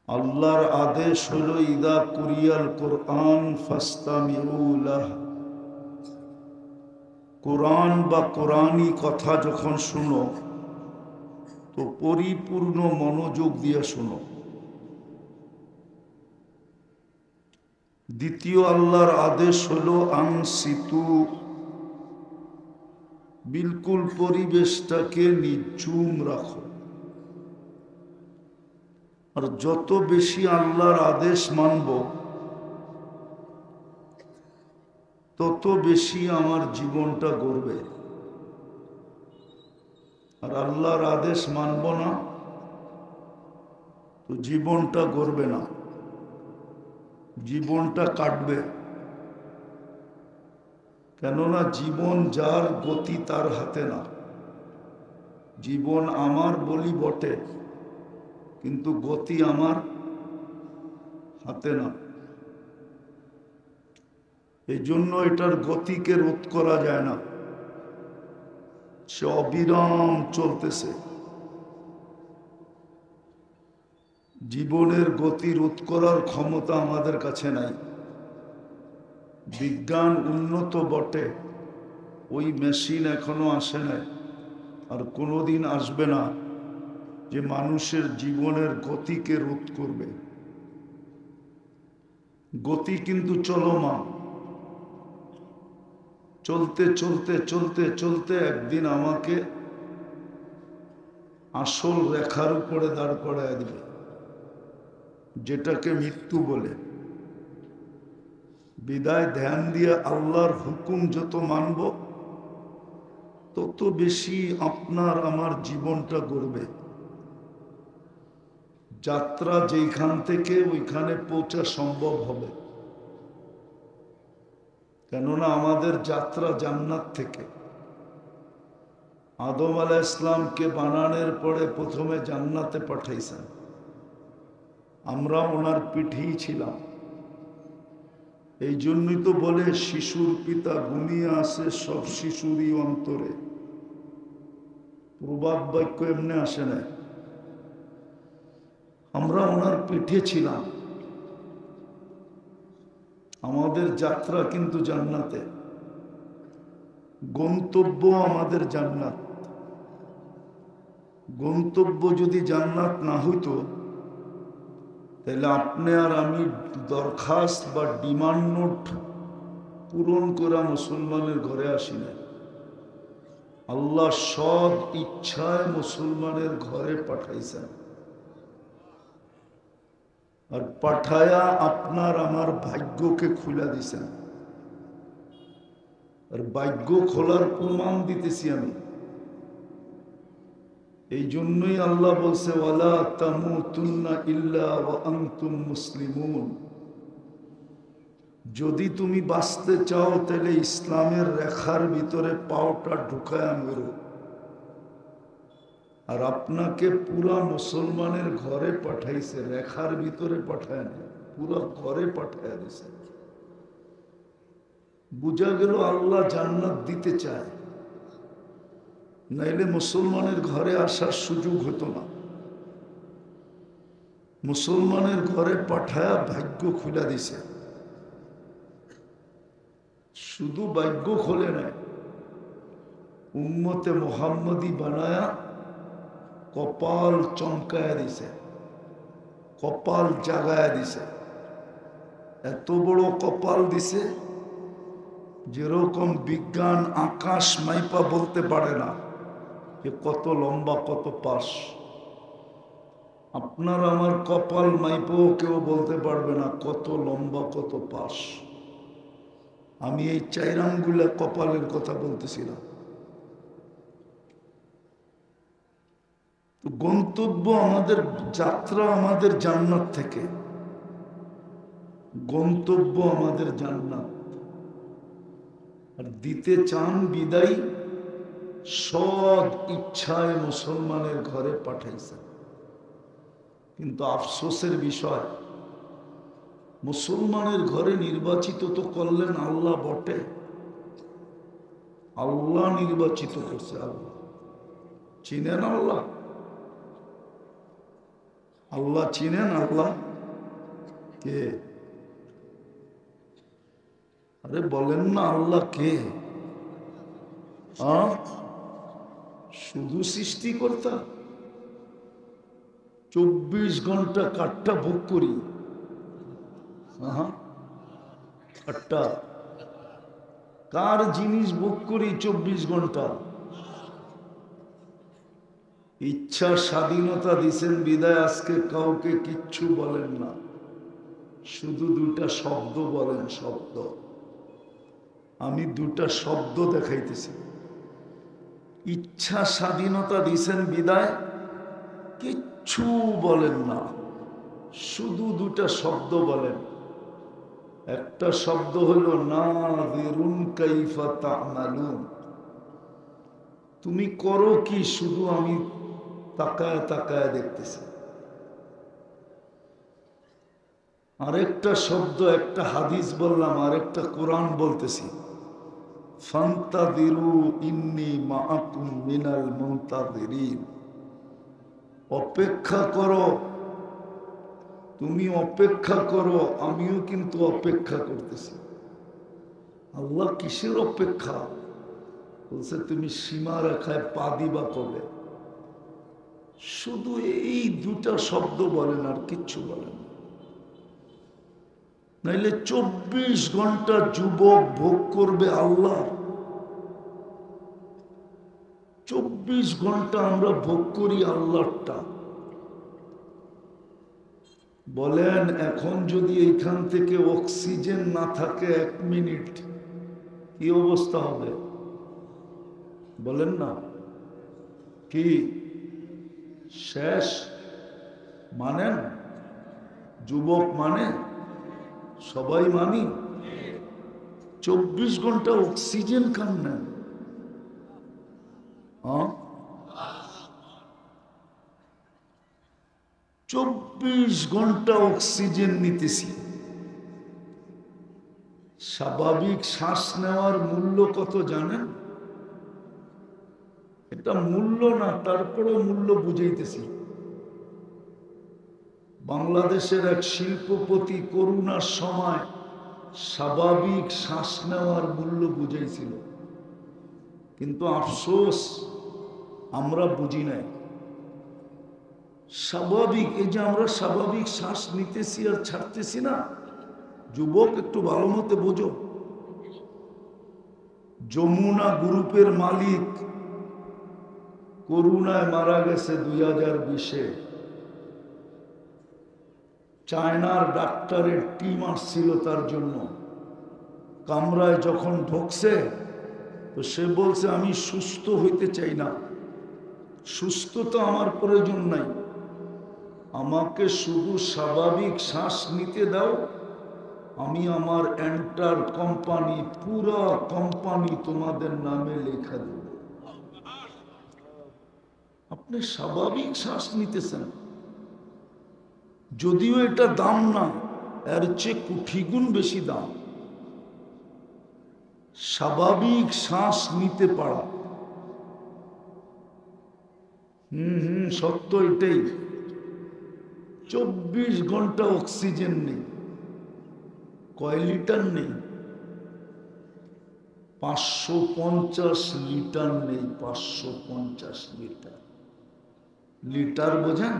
আল্লাহর আদেশ হলো ইদা কুরিয়াল কোরআন ফাস্তামিউ লাহ। কোরআন বা কোরআনী কথা যখন শুনো তো পরিপূর্ণ মনোযোগ দিয়ে শুনো। দ্বিতীয় আল্লাহর আদেশ হলো আনসিতু, বিলকুল পরিবেশটাকে নিঝুম রাখো। আর যত বেশি আল্লাহর আদেশ মানব তত বেশি আমার জীবনটা গড়বে। আর আল্লাহর আদেশ মানব না তো জীবনটা গড়বে না, জীবনটা কাটবে। কেননা জীবন যার, গতি তার হাতে না। জীবন আমার বলি বটে, কিন্তু গতি আমার হাতে না। এই জন্য এটার গতিকে রোধ করা যায় না, সে অবিরাম চলতেছে। জীবনের গতি রোধ করার ক্ষমতা আমাদের কাছে নাই। বিজ্ঞান উন্নত বটে, ওই মেশিন এখনো আসে নাই, আর কোনোদিন আসবে না যে মানুষের জীবনের গতিকে রোধ করবে। গতি কিন্তু চলমান, চলতে চলতে চলতে চলতে একদিন আমাকে আসল রেখার উপরে দাঁড় করায় দিবে, যেটাকে মৃত্যু বলে। বিদায় ধ্যান দিয়ে আল্লাহর হুকুম যত মানব তত বেশি আপনার আমার জীবনটা গড়বে। যাত্রা যেখান থেকে ওইখানে পৌঁছা সম্ভব হবে। কেননা আমাদের যাত্রা জান্নাত থেকে। আদম আলাইহিস ইসলামকে বানানোর পরে প্রথমে জান্নাতে পাঠাইছেন, আমরা ওনার পিঠেই ছিলাম। এই জন্যই তো বলে শিশুর পিতা ঘুমিয়ে আসে সব শিশুরই অন্তরে। প্রবাদ বাক্য এমনি আসে না, আমরা ওনার পিঠে ছিলাম। আমাদের যাত্রা কিন্তু জান্নাতে, গন্তব্য আমাদের জান্নাত। গন্তব্য যদি জান্নাত না হইতো তাহলে আপনি আর আমি দরখাস্ত বা ডিমান্ড নোট পূরণ করা মুসলমানের ঘরে আসি না। আল্লাহ সব ইচ্ছায় মুসলমানের ঘরে পাঠাইছেন, আর পাঠায়া আপনার আমার ভাগ্যকে খুলে দিছেন। আর ভাগ্য খোলার প্রমাণ দিতেছি আমি। এই জন্যই আল্লাহ বলছে ওয়ালা তামুতুন্না ইল্লা ওয়া আনতুম মুসলিমুন। যদি তুমি বাঁচতে চাও তাহলে ইসলামের রেখার ভিতরে পাওটা ঢুকায় মেরো। আর আপনাকে পুরা মুসলমানের ঘরে পাঠাইছে, রেখার ভিতরে পাঠায় না, পুরা ঘরে পাঠায় দিছে। বুঝা গেল আল্লাহ জান্নাত দিতে চায়, নাইলে মুসলমানের ঘরে আসার সুযোগ হতো না। মুসলমানের ঘরে পাঠায়া ভাগ্য খুলে দিছে। শুধু ভাগ্য খোলে নাই, উম্মতে মুহাম্মদী বানায়া কপাল চমকায়া দিছে, কপাল জাগায়া দিছে। এত বড় কপাল দিছে যেরকম বিজ্ঞান আকাশ মাইপা বলতে পারে না যে কত লম্বা কত পাশ। আপনার আমার কপাল মাইপও কেউ বলতে পারবে না কত লম্বা কত পাশ। আমি এই 4 আঙ্গুলা কপালের কথা বলতেছিলাম। তো গন্তব্য আমাদের, যাত্রা আমাদের জান্নাত থেকে, গন্তব্য আমাদের জান্নাত। আর দিতে চান বিদায় সৎ ইচ্ছায় মুসলমানের ঘরে পাঠাইছে। কিন্তু আফসোসের বিষয়, মুসলমানের ঘরে নির্বাচিত তো করলেন আল্লাহ বটে, আল্লাহ নির্বাচিত করছে। আল্লাহ চিনেন, আল্লাহ আল্লাহ চিনেন? আল্লাহ কে? আরে বলেন না, আল্লাহ কে? শুধু সৃষ্টিকর্তা। 24 ঘন্টা কাঠটা ভোগ করি। কাঠটা কার জিনিস ভোগ করি 24 ঘন্টা? ইচ্ছা স্বাধীনতা দিছেন বিদায় আজকে কাউকে কিচ্ছু বলেন না, শুধু দুটা শব্দ বলেন। শব্দ, আমি দুটা শব্দ দেখাইতেছি। ইচ্ছা স্বাধীনতা দিছেন বিদায় কিচ্ছু বলেন না, শুধু দুটা শব্দ বলেন। একটা শব্দ হলো নাযিরুন কাইফা তা'মালুন, তুমি করো কি শুধু আমি তাকায় তাকায় দেখতেছি। আরেকটা শব্দ, একটা হাদিস বললাম, আরেকটা কোরআন বলতেছি, ফান্তাযিরু ইন্নী মাআকুম মিনাল মুনতাযিরিন, অপেক্ষা করো, তুমি অপেক্ষা করো, আমিও কিন্তু অপেক্ষা করতেছি। আল্লাহ কিসের অপেক্ষা? বলছে তুমি সীমা রেখায় পা দিবা কবে? শুধু এই দুটা শব্দ বলেন, আর কিচ্ছু বলেন না। নাইলে 24 ঘন্টা যুবক ভোগ করবে আল্লাহ। 24 ঘন্টা আমরা ভোগ করি আল্লাহটা। বলেন এখন যদি এইখান থেকে অক্সিজেন না থাকে 1 মিনিট, কি অবস্থা হবে? বলেন না, কি শেষ? মানেন? যুবক মানে সবাই মানি। 24 ঘন্টা অক্সিজেন খান নেন। 24 ঘন্টা অক্সিজেন নিতেছি। স্বাভাবিক শ্বাস নেওয়ার মূল্য কত জানেন? এটা মূল্য না, তারপরেও মূল্য বুঝাইতেছি। বাংলাদেশের এক শিল্পপতি করোনার সময় স্বাভাবিক শ্বাস নেওয়ার মূল্য বুঝাইছিল, কিন্তু আফসোস আমরা বুঝি নাই। স্বাভাবিক, এই যে আমরা স্বাভাবিক শ্বাস নিতেছি আর ছাড়তেছি না, যুবক একটু ভালো মতো বোঝো। যমুনা গ্রুপের মালিক করোনায় মারা গেছে 2020-এ। চায়নার ডাক্তারের টিম আসছিল তার জন্য। কামরায় যখন ঢুকছে তো সে বলছে আমি সুস্থ হইতে চাই না, সুস্থতা আমার প্রয়োজন নাই, আমাকে শুধু স্বাভাবিক শ্বাস নিতে দাও, আমি আমার এন্টার কোম্পানি, পুরা কোম্পানি তোমাদের নামে লেখা দেব। আপনি স্বাভাবিক শ্বাস নিতেছেন, যদিও এটা দাম না, এর চেয়ে কোটি গুণ বেশি দাম। স্বাভাবিক শ্বাস নিতে পারা, সত্য এটাই। 24 ঘন্টা অক্সিজেন নেই। কয় লিটার নেই? 550 লিটার নেই। 550 লিটার। লিটার বোঝেন?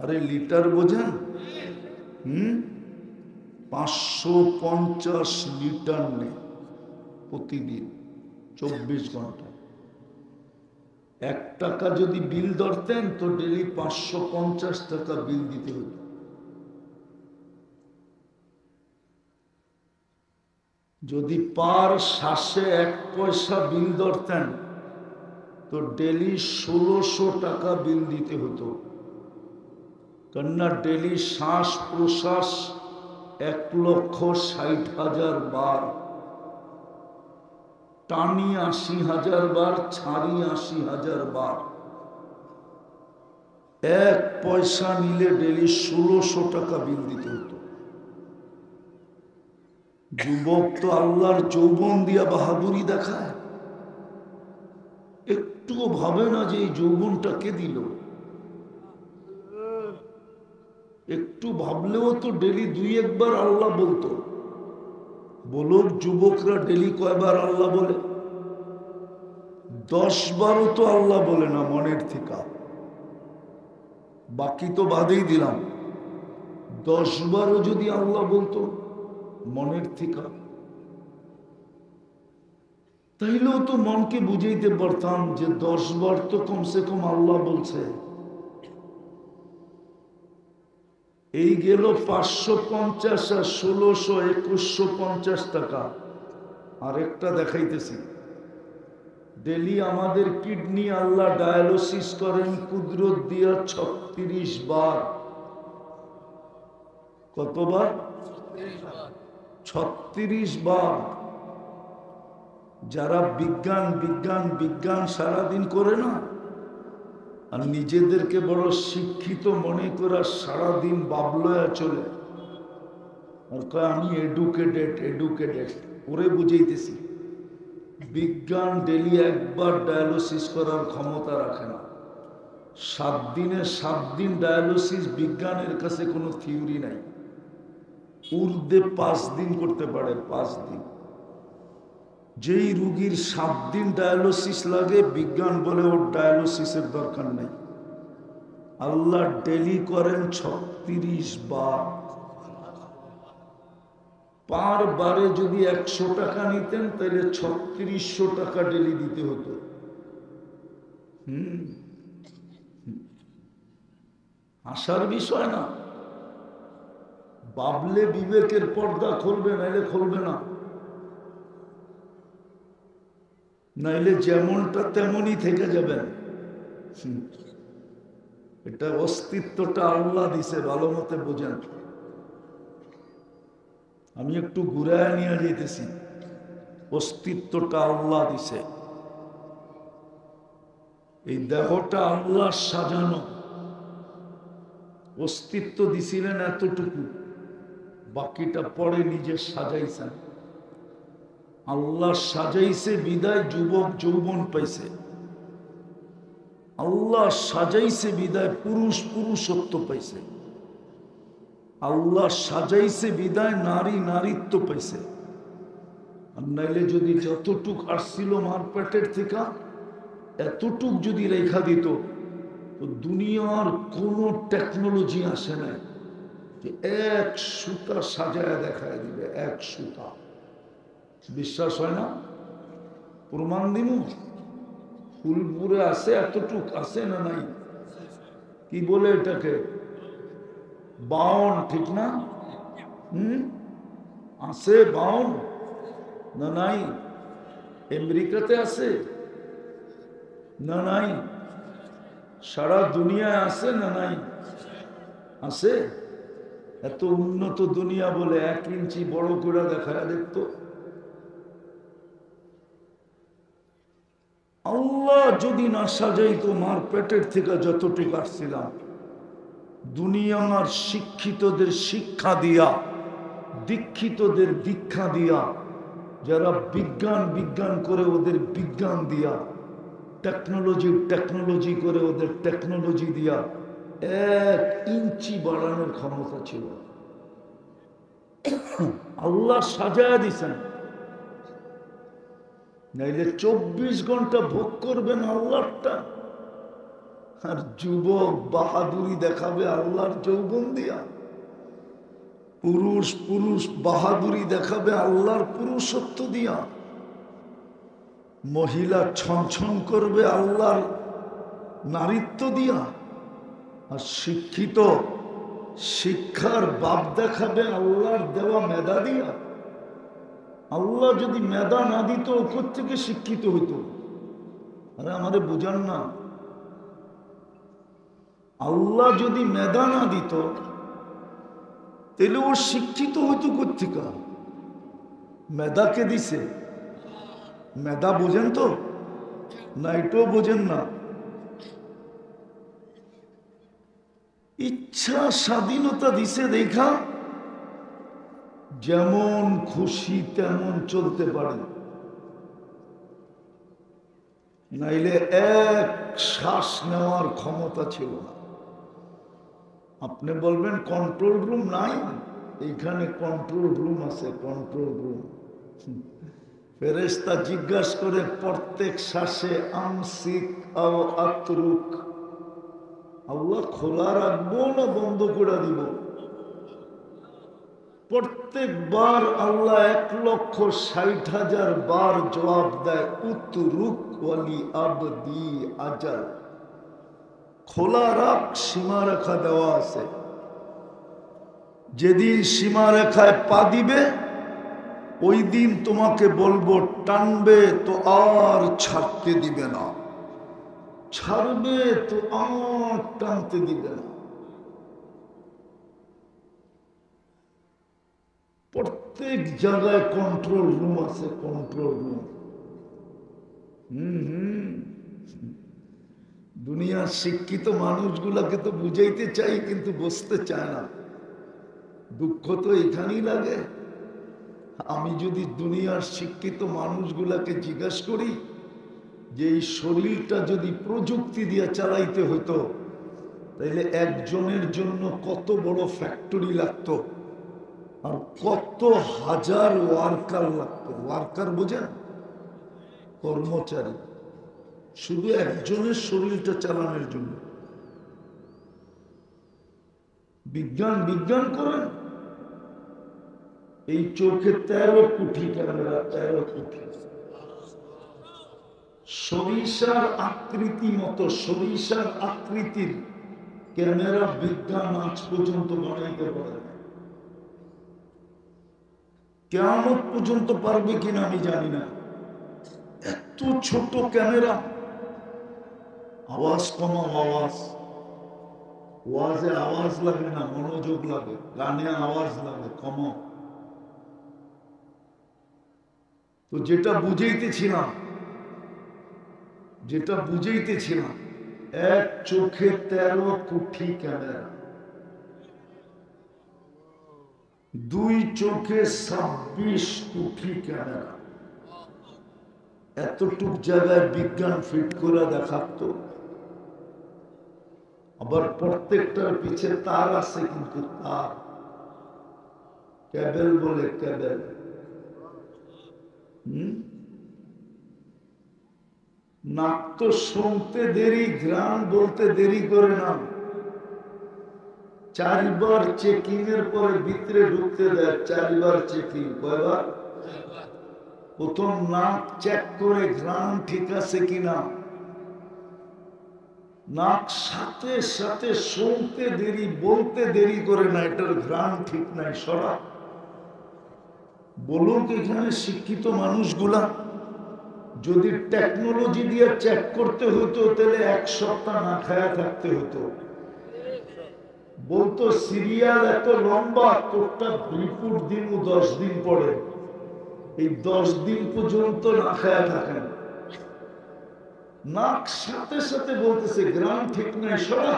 আরে লিটার বোঝেন? 550 লিটার নেই প্রতিদিন 24 ঘন্টা। 1 টাকা যদি বিল ধরতেন তো ডেলি 550 টাকা বিল দিতে হতো। যদি পার শ্বাসে 1 পয়সা বিল ধরতেন তো ডেলি 1600 টাকা বিল দিতে হতো। কেননা ডেলি শ্বাস প্রশ্বাস 1,60,000 বার, টানি 80,000 বার, ছাড়ি 80,000 বার। 1 পয়সা নিলে ডেলি 1600 টাকা বিল দিতে হতো। যুবক তো আল্লাহর যৌবন দিয়া বাহাদুরি দেখায়, একটুও ভাবে না যে এই যৌবনটা কে দিল। একটু ভাবলেও তো ডেলি 2-1 বার আল্লাহ বলতো। বলুক যুবকরা ডেলি কয়বার আল্লাহ বলে? 10 বারও তো আল্লাহ বলে না মনের থেকে। বাকি তো বাদেই দিলাম, 10বারও যদি আল্লাহ বলতো মনের থেকে, তাইলেও তো মনকে বুঝাইতে পারতাম যে 10বার তো কমসে কম আল্লাহ বলছে। এই গেল 550 আর 1600 2150 টাকা। আরেকটা দেখাইতেছি, ডেলি আমাদের কিডনি আল্লাহ ডায়ালিসিস করেন কুদরত দিয়া 36 বার। কতবার? 36 বার। যারা বিজ্ঞান বিজ্ঞান বিজ্ঞান সারাদিন করে না, আর নিজেদেরকে বড় শিক্ষিত মনে করা, সারাদিন বাবলয়া চলে আর কয় আমি এডুকেটেড এডুকেটেড। ওরে বুঝাইতেছি, বিজ্ঞান ডেলি একবার ডায়ালিসিস করার ক্ষমতা রাখে না। 7 দিনে 7 দিন ডায়ালিসিস বিজ্ঞানের কাছে কোনো থিওরি নাই। উর্দে 5 দিন করতে পারে, 5 দিন। যেই রুগীর 7 দিন ডায়ালিসিস লাগে, বিজ্ঞান বলে ওর ডায়ালিসিসের দরকার নেই। আল্লাহ ডেলি করেন 36 বার। পার বারে যদি 100 টাকা নিতেন তাহলে 3600 টাকা ডেলি দিতে হতো। আসার বিষয় না, বাবলে বিবেকের পর্দা খুলবে, নাইলে খুলবে না। নাইলে যেমনটা তেমনই থেকে যাবেন। এটা অস্তিত্বটা আল্লাহ দিছে, ভালো মতে বোঝেন। আমি একটু ঘুরায় নিয়ে যেতেছি। অস্তিত্বটা আল্লাহ দিছে। এই দেহটা আল্লাহ সাজানো। অস্তিত্ব দিছিলেন এতটুকু, বাকিটা পরে নিজে সাজাইছেন। আল্লাহ সাজাইছে বিদায় যুবক যৌবন পাইছে। আল্লাহ সাজাইছে বিদায় পুরুষ পুরুষত্ব পাইছে। আল্লাহ সাজাইছে বিদায় নারী নারীত্ব পাইছে। আর নাইলে যদি যতটুক আসছিল মার পেটের থেকে এতটুক যদি রেখা দিত, তো দুনিয়ার কোনো টেকনোলজি আসে না যে 1 সুতা সাজায় দেখায় দিবে। 1 সুতা। বিশ্বাস হয় না? প্রমাণ দিন। ফুলপুরে আছে, এতটুক আছে না নাই? কি বলে এটাকে? 52, ঠিক না? আছে 52 না নাই? আমেরিকাতে আছে না নাই? সারা দুনিয়ায় আছে না নাই? আছে। এত উন্নত দুনিয়া বলে 1 ইঞ্চি বড় করে দেখায় দেখতো। আল্লাহ যদি না সাজাইতো মার পেটের থেকে যতটুকু আসছিলাম, দুনিয়ার শিক্ষিতদের শিক্ষা দিয়া, দীক্ষিতদের দীক্ষা দিয়া, যারা বিজ্ঞান বিজ্ঞান করে ওদের বিজ্ঞান দিয়া, টেকনোলজি টেকনোলজি করে ওদের টেকনোলজি দিয়া 1 ইঞ্চি বাড়ানোর ক্ষমতা ছিল। আল্লাহ সাজায়া দিছেন। নাইলে 24 ঘন্টা ভোগ করবেন আল্লাহটা, আর যুবক বাহাদুরি দেখাবে আল্লাহর যৌবন দিয়া। পুরুষ পুরুষ বাহাদুরি দেখাবে আল্লাহর পুরুষত্ব দিয়া। মহিলা ছনছন করবে আল্লাহর নারীত্ব দিয়া। আর শিক্ষিত শিক্ষার বাপ দেখাবে আল্লাহর দেওয়া মেধা দিয়া। আল্লাহ যদি মেধা না দিত, ওপর থেকে শিক্ষিত হইত। আরে আমাদের বুঝান না, আল্লাহ যদি মেধা না দিত তাহলে ও শিক্ষিত হইতো কোত্থেকে? মেধাকে দিছে। মেধা বোঝেন তো না? এটাও বোঝেন না। ইচ্ছা স্বাধীনতা দিছে দেখা যেমন খুশি তেমন চলতে পারে। নাইলে 1 শ্বাস নেওয়ার ক্ষমতা ছিল না। আপনি বলবেন কন্ট্রোল রুম নাই, এইখানে কন্ট্রোল রুম আছে, কন্ট্রোল রুম। ফেরেশতা জিজ্ঞাসা করে প্রত্যেক শ্বাসে আমসিক আও আতরুক, আল্লাহ খোলা রাখবো না বন্ধ করে দিব? প্রত্যেকবার আল্লাহ 1,60,000 বার জবাব দেয় উতরুক ওয়ালি আবদি আজাল, খোলা রাখ, সীমারেখা দেওয়া আছে। যেদিন সীমারেখায় পা দিবে ওই দিন তোমাকে বলবো টানবে তো আর ছাড়তে দিবে না, ছাড়বে তো আর টানতে দিবে না। প্রত্যেক জায়গায় কন্ট্রোল রুম আছে, কন্ট্রোল রুম। দুনিয়ার শিক্ষিত মানুষগুলাকে তো বুঝাইতে চাই কিন্তু বুঝতে চায় না। দুঃখ তো এখানেই লাগে। আমি যদি দুনিয়ার শিক্ষিত মানুষগুলাকে জিজ্ঞাসা করি যে এই শরীরটা যদি প্রযুক্তি দিয়ে চালাইতে হতো তাহলে একজনের জন্য কত বড় ফ্যাক্টরি লাগতো আর কত হাজার ওয়ার্কার লাগতো। ওয়ার্কার বোঝেন? কর্মচারী, শুধু একজনের শরীরটা চালানোর জন্য। বিজ্ঞান বিজ্ঞান করেন, এই চোখে 13 কোটি ক্যামেরা, 13 কোটি। সরিষার আকৃতি মতো, সরিষার আকৃতির ক্যামেরা বিজ্ঞান আজ পর্যন্ত বানাইতে পারে না। কিয়ামত পর্যন্ত পারবে কিনা আমি জানি না। এত ছোট ক্যামেরা, আওয়াজ কমাও, আওয়াজ। ওয়াজে আওয়াজ লাগে না, মনোযোগ লাগে। গানে আওয়াজ লাগে, কমাও। তো যেটা বুঝাইতেছিলাম, এক চোখে 13 কোটি ক্যামেরা, দুই চোখে 26 কোটি ক্যামেরা। এতটুক জায়গায় বিজ্ঞান ফিট করে দেখাতো। আবার প্রত্যেকটার পিছে তার আছে, কিন্তু তার কেবল বলে, কেবল। নাক তো শুনতে দেরি, ঘ্রাণ বলতে দেরি করে না। 4 বার চেকিং এর পরে ভিতরে ঢুকতে দেয়। 4 বার চেকিং। কয়বার? প্রথম নাক চেক করে ঘ্রাণ ঠিক আছে কিনা। নাক সাথে সাথে শুনতে দেরি, বলতে দেরি করে না, এটার ঘ্রাণ ঠিক নাই, সরা। বলুন এখানে শিক্ষিত মানুষগুলা যদি টেকনোলজি দিয়ে চেক করতে হতো তাহলে 1 সপ্তাহ না খায়া থাকতে হতো। বলতো সিরিয়াল এত লম্বা, তোরটা রিপোর্ট দিন 10 দিন পরে, এই 10 দিন পর্যন্ত না খায়া থাকেন। নাক সাথে সাথে বলতেছে গ্রাম ঠিক নাই, সরা।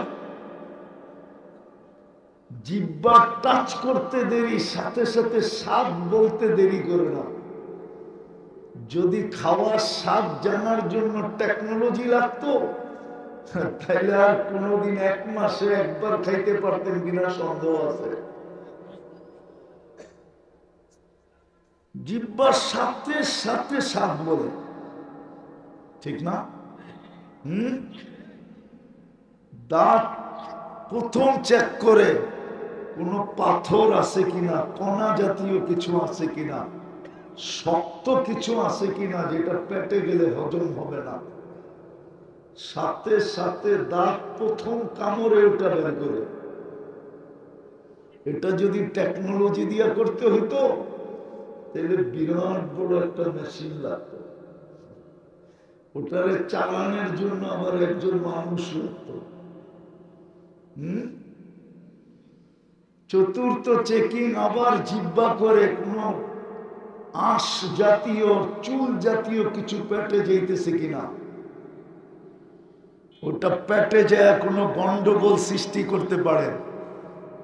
জিহ্বা টাচ করতে দেরি, সাথে সাথে স্বাদ বলতে দেরি করে না। যদি খাওয়ার স্বাদ জানার জন্য টেকনোলজি লাগতো তাহলে আর কোনদিন 1 মাসে একবার খাইতে পারতেন কিনা সন্দেহ আছে। জিহ্বার সাথে সাথে স্বাদ বলে, ঠিক না? দাঁত প্রথম চেক করে কোন পাথর আছে কিনা, কণা জাতীয় কিছু আছে কিনা, শক্ত কিছু আছে কিনা যেটা পেটে গেলে হজম হবে না। সাথে সাথে দাঁত প্রথম কামড়ে ওটা বের করে। এটা যদি টেকনোলজি দিয়ে করতে হইতো তাহলে বিরাট বড় একটা মেশিন লাগতো। ওটারে চালানোর জন্য আবার একজন মানুষ লাগতো। চতুর্থ চেকিং আবার জিহ্বা করে কোন আঁশ জাতীয়, চুল জাতীয় কিছু পেটে যাইতেছে কিনা। ওটা পেটে যায় কোনো গন্ডগোল সৃষ্টি করতে পারে,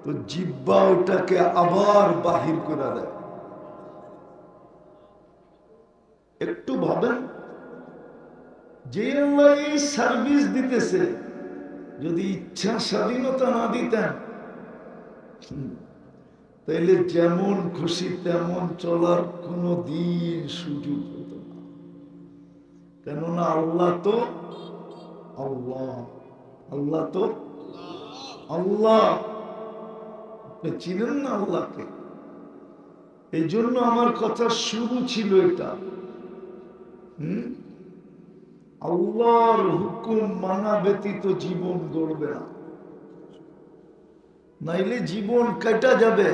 তো জিহ্বা ওটাকে আবার বাহির করে দেয়। একটু ভাবেন, যে আল্লাহ এই সার্ভিস দিতেছে, যদি ইচ্ছা স্বাধীনতা না দিতেন তাইলে যেমন খুশি তেমন চলার কোনো দিন সুযোগ হতো না। কেননা আল্লাহ তো আল্লাহ, আল্লাহ তো আল্লাহ। আপনি চিনেন না আল্লাহকে? এই জন্য আমার কথা শুরু ছিল এটা। আল্লাহর হুকুম মানা ব্যতীত জীবন গড়বে না, নাইলে জীবন কেটে যাবে।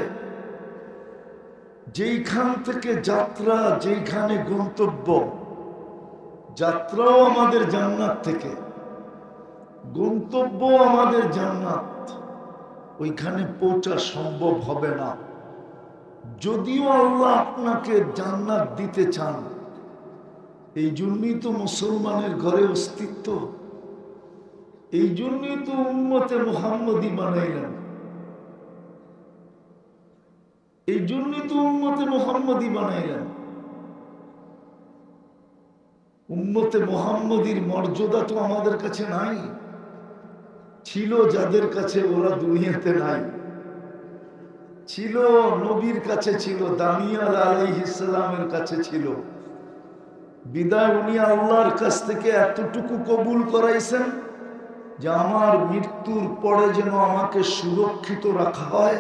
যেইখান থেকে যাত্রা, যেইখানে গন্তব্য, যাত্রাও আমাদের জান্নাত থেকে, গন্তব্য আমাদের জান্নাত, ওইখানে পৌঁছা সম্ভব হবে না। যদিও আল্লাহ আপনাকে জান্নাত দিতে চান, এই জন্যই তো মুসলমানের ঘরে অস্তিত্ব, এই জন্যই তো উম্মতে মুহাম্মদী বানাইলেন, এই জন্যই তো উম্মতে মুহাম্মদী বানাইলেন। উম্মতে মুহাম্মদীর মর্যাদা তো আমাদের কাছে নাই, ছিল যাদের কাছে, ওরা দুনিয়াতে নাই। ছিল নবীর কাছে, ছিল দানিয়াল আলাইহিস সালামের কাছে ছিল। বিদায় উনি আল্লাহর কাছ থেকে এতটুকু কবুল করাইছেন যে আমার মৃত্যুর পরে যেন আমাকে সুরক্ষিত রাখা হয়।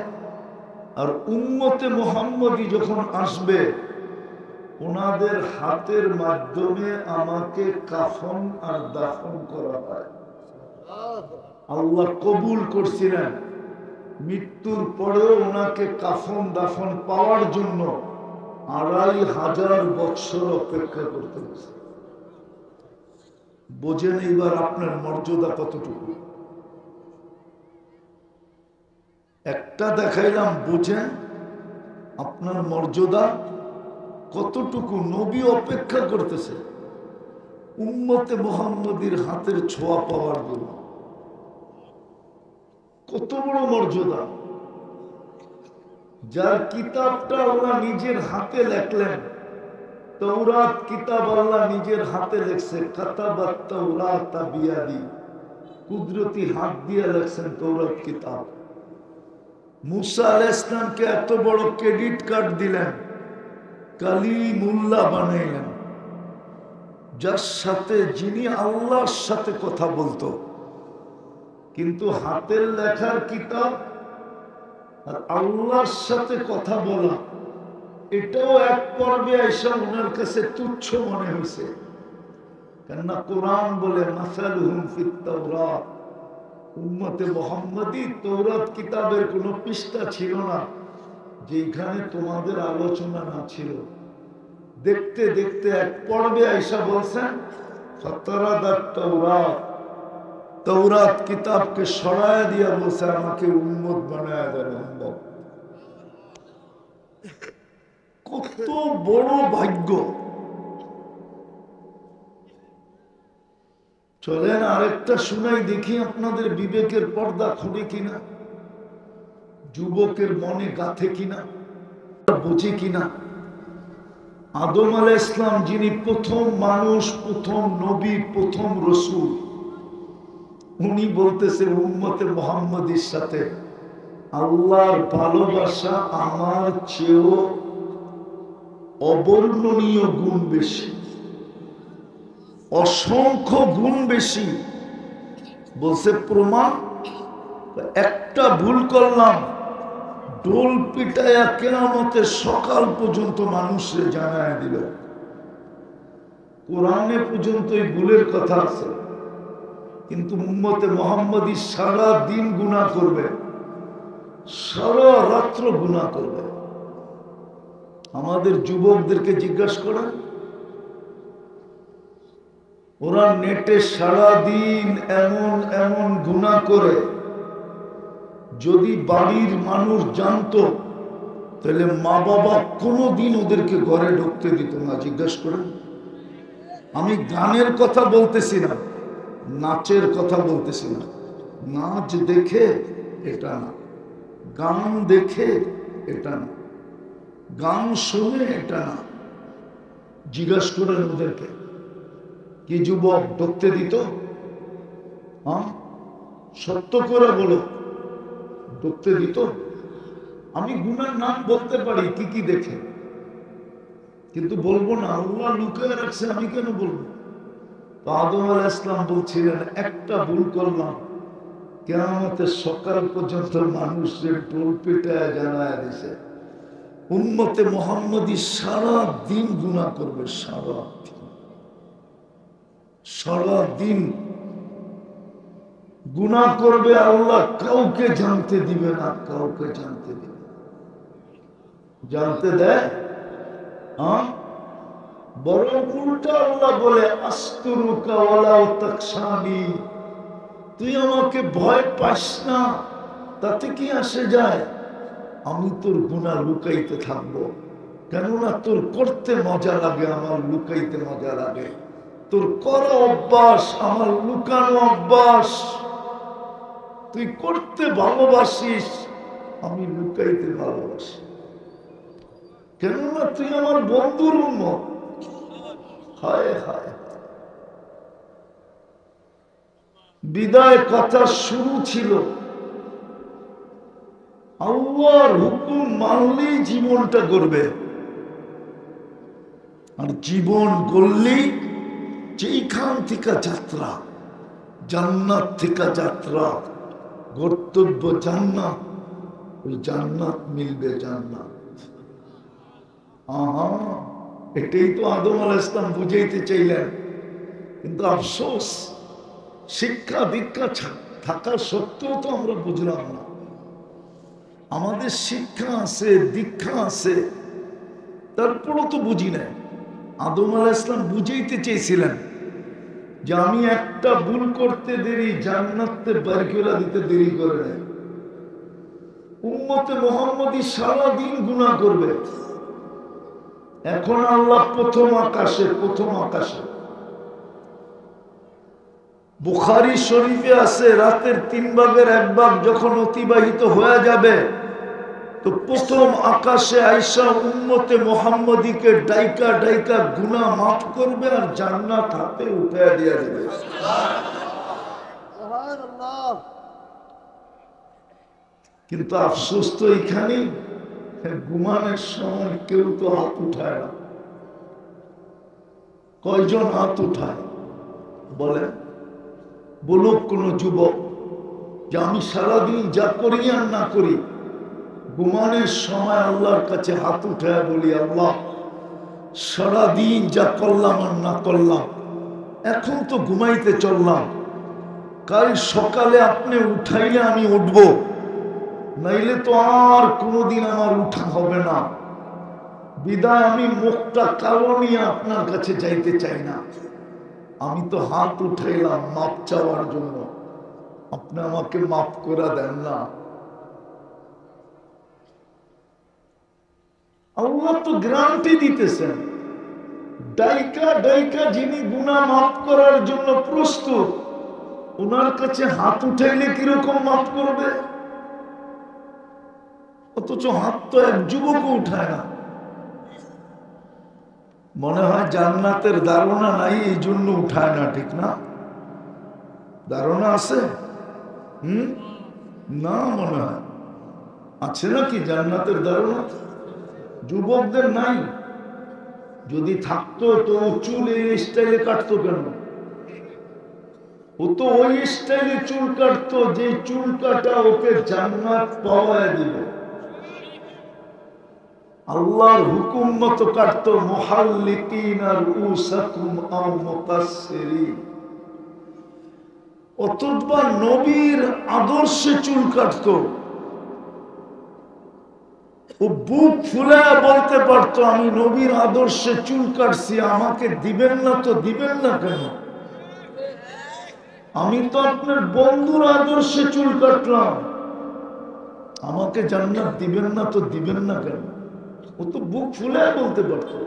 আর উম্মতে মুহাম্মদী যখন আসবে, ওনাদের হাতের মাধ্যমে আমাকে কাফন আর দাফন করা হয়। আল্লাহ কবুল করছিলেন, মৃত্যুর পরেও ওনাকে কাফন দাফন পাওয়ার জন্য ২৫০০ বৎসর অপেক্ষা করতে হয়েছে। বোঝেন এইবার আপনার মর্যাদা কতটুকু। একটা দেখাইলাম, বোঝেন আপনার মর্যাদা কতটুকু। নবী অপেক্ষা করতেছে উম্মতে মুহাম্মদীর হাতের ছোঁয়া পাওয়ার জন্য। কত বড় মর্যাদা। যার কিতাবটা আল্লাহ নিজের হাতে লেখলেন, তাওরাত কিতাব আল্লাহ নিজের হাতে লেখছে, কাতাবাত তাওরাত বিয়াদি, কুদরতি হাত দিয়ে লেখছেন তাওরাত কিতাব। মুসা আলাইহিস সালামকে এত বড় ক্রেডিট কার্ড দিলেন, কালিমুল্লাহ বানাইলেন, যার সাথে, যিনি আল্লাহর সাথে কথা বলতো। কিন্তু হাতের লেখার কিতাব আর আল্লাহর সাথে কথা বলা, এটাও এক পর্বে এসে ওনার কাছে তুচ্ছ মনে হয়েছে। কেননা কোরআন বলে মাসালুহুম ফিত তাওরাত, উম্মতে মুহাম্মদী তাওরাত কিতাবের কোনো পৃষ্ঠা ছিল না যেখানে তোমাদের আলোচনা না ছিল। দেখতে দেখতে এক পর্বে আয়েশা বলছেন ফাতারাদাত তাওরাত, তাওরাত কিতাবকে সরায় দিয়া বলছে আমাকে উম্মত বানায় দেন। কত বড় ভাগ্য। চলেন আরেকটা শুনাই দেখি, আপনাদের বিবেকের পর্দা খুলে কিনা, যুবকের মনে গাথে কিনা, বুঝে কিনা। আদম আলাইহিস সালাম, যিনি প্রথম মানুষ, প্রথম নবী, প্রথম রসূল, উনি বলতেছে উম্মতে মুহাম্মদীর সাথে আল্লাহর ভালোবাসা আমার চেয়েও অবর্ণনীয় গুণ বেশি, অসংখ্য গুণ বেশি। বলছে প্রমাণ, একটা ভুল করলাম, ডোল পিটায়া কিয়ামতের সকাল পর্যন্ত মানুষের জানায় দিল। কোরআনে পর্যন্ত এই ভুলের কথা আছে, কিন্তু উম্মতে মুহাম্মদী সারা দিন গুনাহ করবে, সারা রাত্র গুনাহ করবে। আমাদের যুবকদেরকে জিজ্ঞাসা করেন, ওরা নেটে সারা দিন এমন এমন গুনাহ করে, যদি বাড়ির মানুষ জানতো তাহলে মা বাবা কোনোদিন ওদেরকে ঘরে ঢুকতে দিত না। জিজ্ঞাসা করেন। আমি গানের কথা বলতেছি না, নাচের কথা বলতেছি না। নাচ দেখে এটা না, গান দেখে এটা না, গান শুনে এটা না। জিজ্ঞাসা করেন ওদেরকে, কি যুবক ঢুকতে দিত? হ্যাঁ, সত্য করে বলো, ঢুকতে দিত? আমি গুনার নাম বলতে পারি কি কি দেখে, কিন্তু বলবো না। আল্লাহ লুকিয়ে রাখছে, আমি কেন বলবো? তো আদম আলাইহিস সালাম বলছিলেন, একটা ভুল করলাম, কিয়ামতের সকাল পর্যন্ত মানুষের টোল পিটায় জানায় দিছে উম্মতে মুহাম্মদী সারা দিন গুনাহ করবে, সারা দিন গুনাহ করবে। আল্লাহ কাউকে জানতে দিবে না, কাউকে জানতে দিবে, জানতে দেয়? বরং উল্টা আল্লাহ বলে, আস্তুরুকা ওয়ালাউ তাকশানি, তুই আমাকে ভয় পাস না, তাতে কি আসে যায়? আমি তোর গুনাহ লুকাইতে থাকবো, কেননা তোর করতে মজা লাগে, আমার লুকাইতে মজা লাগে। তোর করা অভ্যাস, আমার লুকানো অভ্যাস। তুই করতে ভালোবাসিস, আমি লুকাইতে ভালোবাসি, কেননা তুই আমার বন্ধুর উম্মত। হায় হায়, বিদায় কথা শুরু ছিল আল্লাহর হুকুম মানলেই জীবনটা গড়বে, আর জীবন গড়লেই যেইখান থেকে যাত্রা, জান্নাত থেকে যাত্রা, গন্তব্য জান্নাত, ওই জান্নাত মিলবে, জান্নাত। আহা, এটাই তো আদম আলাইহিস সালাম বুঝাইতে চাইলেন, কিন্তু আফসোস শিক্ষা দীক্ষা থাকা সত্ত্বেও তো আমরা বুঝলাম না। আমাদের শিক্ষা আছে, দীক্ষা আছে, তারপরও তো বুঝি না। আদম আলাইহিস সালাম বুঝাইতে চেয়েছিলেন যে আমি একটা ভুল করতে দেরি, জান্নাতে বের করে দিতে দেরি করে নেয়। উম্মতে মুহাম্মদী সারা দিন গুনাহ করবে। এখন আল্লাহ প্রথম আকাশে, বুখারী শরীফে আছে, রাতের 3 ভাগের 1 ভাগ যখন অতিবাহিত হয়ে যাবে, তো প্রথম আকাশে আইসা উম্মতে মুহাম্মদীকে ডাইকা ডাইকা গুনাহ মাফ করবে আর জান্নাত হাতে উঠায় দিয়ে দেবে। কিন্তু আফসোস তো এখানে, ঘুমানোর সময় কেউ তো হাত উঠায় না। কয়জন হাত উঠায় বলেন? বলুক কোন যুবক যে আমি সারাদিন যা করি আর না করি, ঘুমানোর সময় আল্লাহর কাছে হাত উঠায় বলি, আল্লাহ সারাদিন যা করলাম আর না করলাম, এখন তো ঘুমাইতে চললাম, কাল সকালে আপনি উঠাইলে আমি উঠব, নাইলে তো আর কোনোদিন আমার উঠা হবে না। বিদায় আমি মুখটা কালো নিয়ে আপনার কাছে যাইতে চাই না। আমি তো হাত উঠাইলাম মাপ চাওয়ার জন্য, আপনি আমাকে মাফ করে দেন না। আল্লাহ তো গ্যারান্টি দিতেছেন, ডাইকা ডাইকা যিনি গুনাহ মাফ করার জন্য প্রস্তুত, ওনার কাছে হাত উঠাইলে কিরকম মাফ করবে? অথচ হাত তো এক যুবকও উঠায় না। মনে হয় জান্নাতের ধারণা নাই, এই জন্য উঠায় না, ঠিক না? ধারণা আছে? না, মনে হয় আছে নাকি জান্নাতের ধারণা? যুবকদের নাই। যদি থাকতো তো চুল এই স্টাইলে কাটতো কেন? ও তো ওই স্টাইলে চুল কাটতো যে চুল কাটা ওকে জান্নাত পাওয়ায় দিবে। আল্লাহর হুকুম মতো কাটতো, মুহাল্লিকিনা রুউসাকুম আও মুকাসসিরিন। অথবা নবীর আদর্শে চুল কাটতো। ও বুক ফুলে বলতে পারতো, আমি নবীর আদর্শে চুল কাটছি, আমাকে দিবেন না তো দিবেন না কেন? আমি তো আপনার বন্ধুর আদর্শে চুল কাটলাম, আমাকে জান্নাত দিবেন না তো দিবেন না কেন? ও তো বুক ফুলে বলতে পারতো।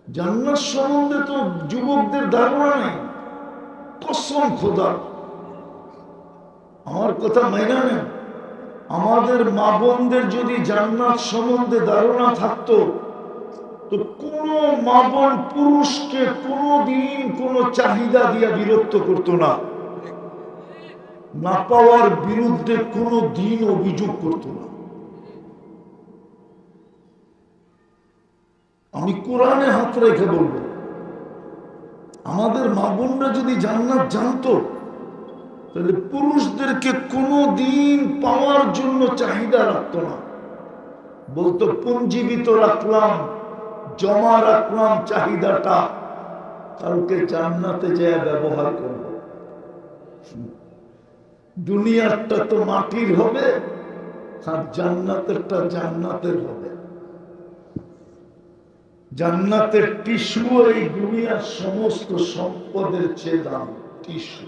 জান্নাত সম্বন্ধে তো যুবকদের ধারণা নেই। কসম খোদা, আমার কথা মাইনা নেন, আমাদের মা বোনদের যদি জান্নাত সম্বন্ধে ধারণা থাকতো, তো কোন মা বোন পুরুষকে কোনদিন কোন চাহিদা দিয়া বিরক্ত করতো না। না পাওয়ার বিরুদ্ধে কোনো দিন অভিযোগ করত না। আমি কোরআনে হাত রেখে বলবো, আমাদের মা বোনরা যদি জান্নাত জানতো তাহলে পুরুষদেরকে কোনো দিন পাওয়ার জন্য চাহিদা রাখতো না। বলতো পুঞ্জীবিত রাখলাম, জমা রাখলাম চাহিদাটা, কালকে জান্নাতে যায় ব্যবহার করব। দুনিয়ারটা তো মাটির হবে, আর জান্নাতেরটা জান্নাতের হবে। জান্নাতের টিস্যু এই দুনিয়ার সমস্ত সম্পদের চেয়ে দাম। টিস্যু।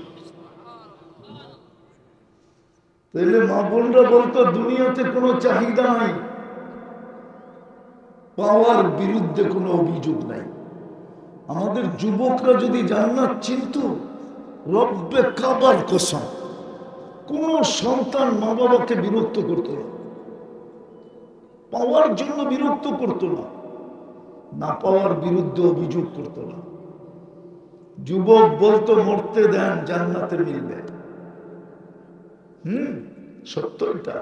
তাহলে মা বোনরা বলতো দুনিয়াতে কোনো চাহিদা নাই, পাওয়ার বিরুদ্ধে কোনো অভিযোগ নাই। আমাদের যুবকরা যদি জান্নাত চিনত, রব্বে কাবার কসম, কোন সন্তান মা বাবাকে বিরক্ত করত না, পাওয়ার জন্য বিরক্ত করত না, না পাওয়ার বিরুদ্ধে অভিযোগ করত না। যুবক বলতো মরতে দেন, জান্নাতে মিলবে। সত্য এটা।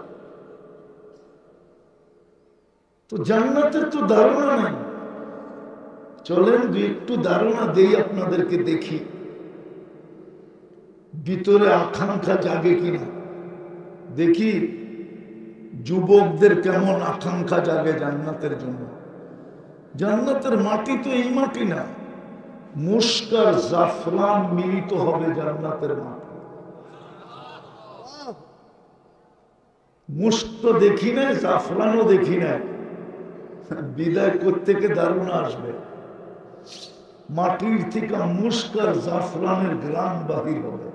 তো জান্নাতের তো ধারণা নাই। চলেন একটু ধারণা দেই আপনাদেরকে, দেখি ভিতরে আকাঙ্ক্ষা জাগে কিনা। দেখি যুবকদের কেমন আকাঙ্ক্ষা জাগে জান্নাতের জন্য। জান্নাতের মাটি তো এই মাটি না, মুস্ক আর জাফরান মিলিত হবে জান্নাতের মাটি। মুস্ক তো দেখি না, জাফরানও দেখি না, বিদায় কোত্থেকে ধারণা আসবে। মাটির থেকে মুস্ক আর জাফরানের গ্রাম বাহির হবে।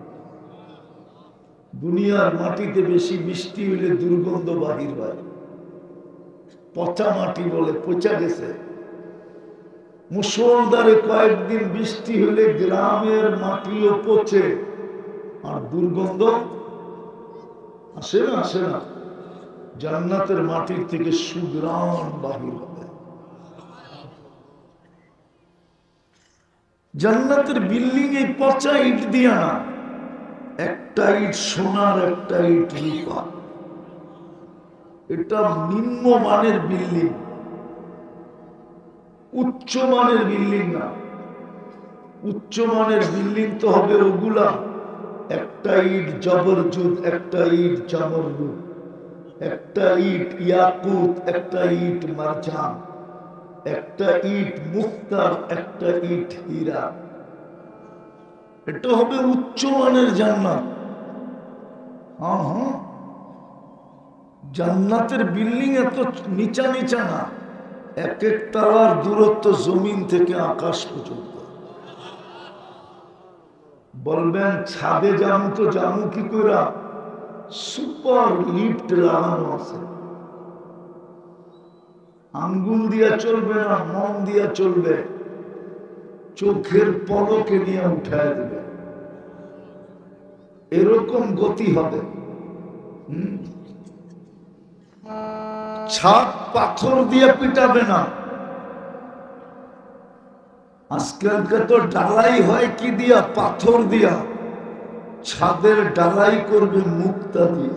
দুনিয়ার মাটিতে বেশি বৃষ্টি হইলে দুর্গন্ধ বাহির হয়, পচা মাটি বলে, পচা গেছে। মুষলধারে কয়েকদিন বৃষ্টি হলে গ্রামের মাটিও পচে, আর দুর্গন্ধ আসে না, আসে না। জান্নাতের মাটির থেকে সুগ্রাম বাহির হবে। জান্নাতের বিল্ডিং এই পচা ইট দিয়া না, একটা ইট সোনার, একটা ইট রূপা। এটা নিম্ন মানের বিল্ডিং, উচ্চ মানের বিল্ডিং না। উচ্চ মানের বিল্ডিং তো হবে ওগুলা, একটা ইট জবরজুদ, একটা ইট জামরজুদ, একটা ইট ইয়াকুত, একটা ইট মারজান, একটা ইট মুক্তার, একটা ইট হীরা। এটা হবে উচ্চ মানের জান্নাত। হ্যাঁ, জান্নাতের বিল্ডিং এত নিচা নিচা না, এক এক তালার দূরত্ব জমিন থেকে আকাশ পর্যন্ত। বলবেন ছাদে যাবো তো যাবো কি করে? সুপার লিফট লাগানো আছে, আঙ্গুল দিয়া চলবে না, মন দিয়া চলবে, চোখের পলকে নিয়ে উঠায় দেবে, এরকম গতি হবে। ছাদ পাথর দিয়ে পিটাবে না। আজকালকে তো ডালাই হয় কি দিয়া? পাথর দিয়া। ছাদের ডালাই করবে মুক্তা দিয়ে।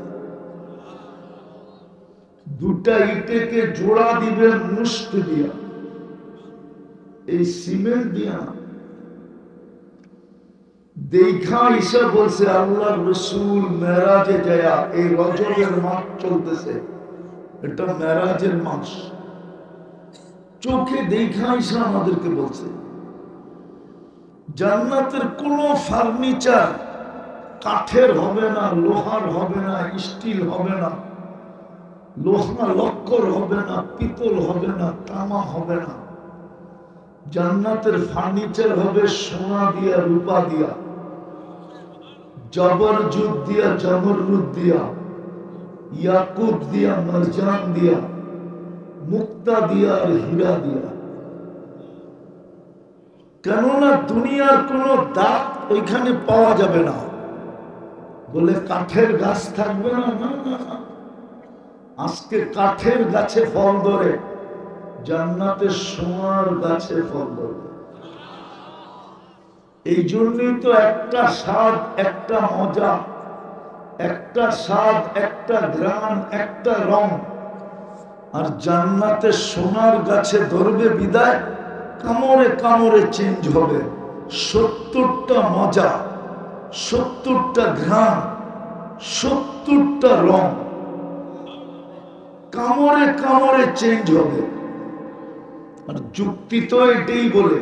দুটা ইটেকে জোড়া দিবে মুস্ক দিয়া, এই সিমেন্ট দিয়া। দেখা ঈসা বলছে আল্লাহ রসুল মেরাজে যায়, এই রজবের মাস চলতেছে, এটা মেরাজের মাস। চোখে দেখা ঈসা আমাদেরকে বলছে জান্নাতের কোন ফার্নিচার কাঠের হবে না, লোহার হবে না, স্টিল হবে না, লোহা লক্কর হবে না, পিতল হবে না, তামা হবে না। জান্নাতের ফার্নিচার হবে সোনা দিয়া, রূপা দিয়া, জবরজুদ দিয়া, জমরুদ দিয়া, ইয়াকুত দিয়া, মারজান দিয়া, মুক্তা দিয়া আর হীরা দিয়া। কেননা দুনিয়ার কোন দাঁত ওইখানে পাওয়া যাবে না। বলে কাঠের গাছ থাকবে না, না না, আজকে কাঠের গাছে ফল ধরে, জান্নাতের সোনার গাছে ফল ধরবে। এই জন্যই তো একটা স্বাদ, একটা মজা, একটা স্বাদ, একটা ঘ্রাণ, একটা রং। আর জান্নাতে সোনার গাছে ধরবে বিদায়, কামড়ে কামড়ে চেঞ্জ হবে। 70টা মজা, 70টা ঘ্রাণ, 70টা রং, কামড়ে কামড়ে চেঞ্জ হবে। আর যুক্তি তো এটাই বলে,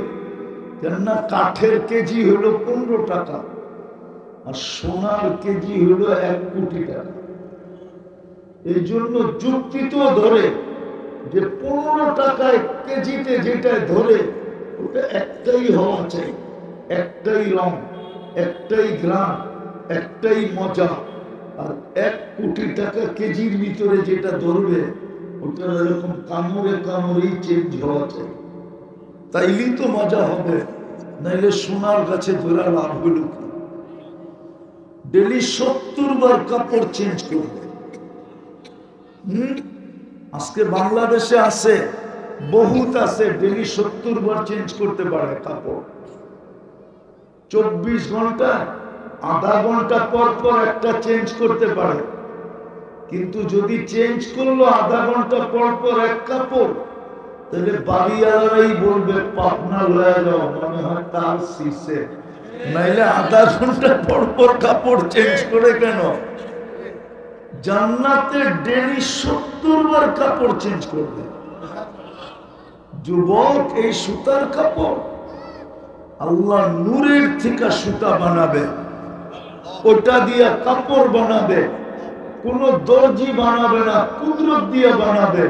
কেননা কাঠের কেজি হলো 15 টাকা, আর সোনার কেজি হলো 1 কোটি টাকা। এই জন্য যুক্তি তো ধরে যে 15 টাকায় কেজিতে যেটা ধরে ওটা একটাই হওয়া চাই, একটাই রং, একটাই গ্রাম, একটাই মজা। আর 1 কোটি টাকা কেজির ভিতরে যেটা ধরবে ওটা এরকম কামড়ে কামড়েই চেঞ্জ হওয়া চাই, তাইলেই তো মজা হবে। নাইলে সোনার গাছে ধরা লাভ হইল কি? ডেলি 70 বার কাপড় চেঞ্জ করবে। আজকে বাংলাদেশে আছে, বহুত আছে, ডেলি 70 বার চেঞ্জ করতে পারে কাপড়। 24 ঘন্টা, আধা ঘন্টা পর পর একটা চেঞ্জ করতে পারে। কিন্তু যদি চেঞ্জ করলো আধা ঘন্টা পর পর এক কাপড়, তাহলে বাড়িওয়ালারাই বলবে পাবনা লয়ে যাও, মনে হয় তার শীর্ষে। নাইলে আধা ঘন্টা পর পর কাপড় চেঞ্জ করে কেন? জান্নাতে ডেলি 70 বার কাপড় চেঞ্জ করবে। যুবক, এই সুতার কাপড় আল্লাহ নূরের থেকে সুতা বানাবে, ওটা দিয়ে কাপড় বানাবে। কোন দর্জি বানাবে না, কুদরত দিয়ে বানাবে।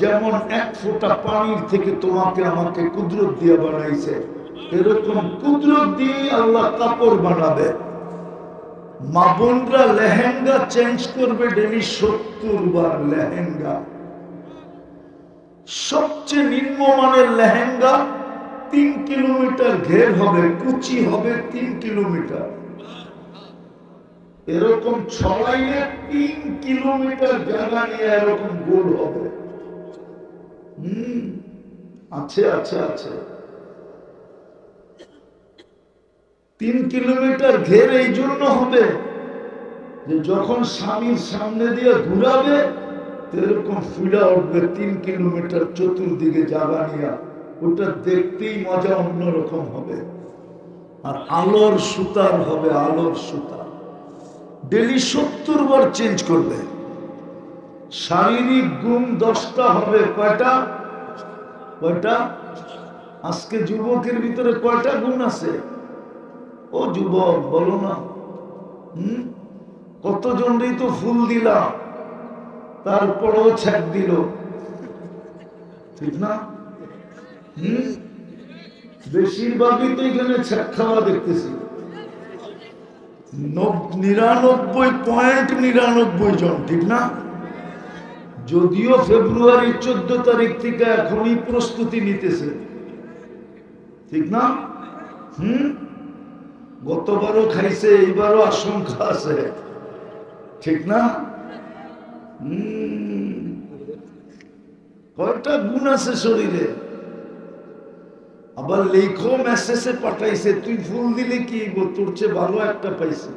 যেমন 1 ফোঁটা পানির থেকে তোমাকে আমাকে কুদরত দিয়ে বানাইছে, এরকম কুদরত দিয়ে আল্লাহ কাপড় বানাবে। মা বোনরা লেহেঙ্গা চেঞ্জ করবে ডেলি 70 বার লেহেঙ্গা। সবচেয়ে নিম্নমানের লেহেঙ্গা 3 কিলোমিটার ঘের হবে, কুচি হবে 3 কিলোমিটার। এরকম ছড়াইলে 3 কিলোমিটার জায়গা নিয়ে এরকম গোল হবে। আছে আছে আছে 3 কিলোমিটার ঘের এই জন্য হবে যে যখন স্বামীর সামনে দিয়ে ঘুরাবে এরকম ফুলা উঠবে 3 কিলোমিটার চতুর্দিকে জায়গা নিয়ে। ওটা দেখতেই মজা অন্যরকম হবে। আর আলোর সুতার হবে, আলোর সুতা। ডেলি 70 বার চেঞ্জ করবে। শারীরিক গুণ 10টা হবে। কয়টা? কয়টা? আজকে যুবকের ভিতরে কয়টা গুণ আছে? ও যুবক, বলো না। কতজনই তো ফুল দিলাম, তারপরেও ছ্যাক দিল, ঠিক না? বেশিরভাগই তো এখানে ছ্যাক খাওয়া দেখতেছি। 99.99 জন, ঠিক না? যদিও ফেব্রুয়ারি 14 তারিখ থেকে এখনই প্রস্তুতি নিতেছে, ঠিক না? গতবারও খাইছে, এইবারও আশঙ্কা আছে, ঠিক না? কয়টা গুণ আছে শরীরে। আবার লেখো মেসেজে পাঠাইছে, তুই ফুল দিলে কি তোর চেয়ে ভালো একটা পাইছি।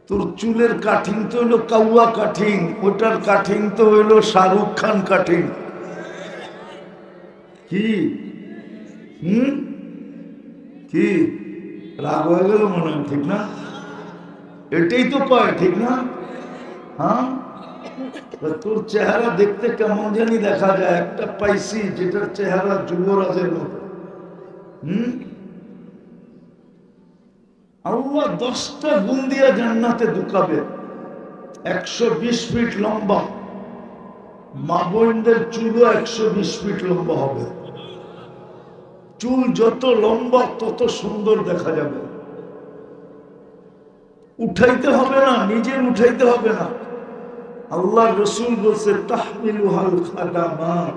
তোর চুলের কাটিং তো হইলো কাউয়া কাটিং, ওটার কাটিং তো হইলো শাহরুখ খান কাটিং। কি কি রাগ হয়ে গেল মনে হয়, ঠিক না? এটাই তো কয়, ঠিক না? হ্যাঁ, তোর চেহারা দেখতে কেমন জানি দেখা যায়। একটা পাইছি যেটার চেহারা যুবরাজের মতো। আল্লাহ 10টা গুণ দিয়া জান্নাতে ঢুকাবে। 120 ফিট লম্বা। মা বোনদের চুলও 120 ফিট লম্বা হবে। চুল যত লম্বা তত সুন্দর দেখা যাবে। উঠাইতে হবে না, নিজের উঠাইতে হবে না। আল্লাহ রসুল বলছে তাহমিলুহাল খাদামাত,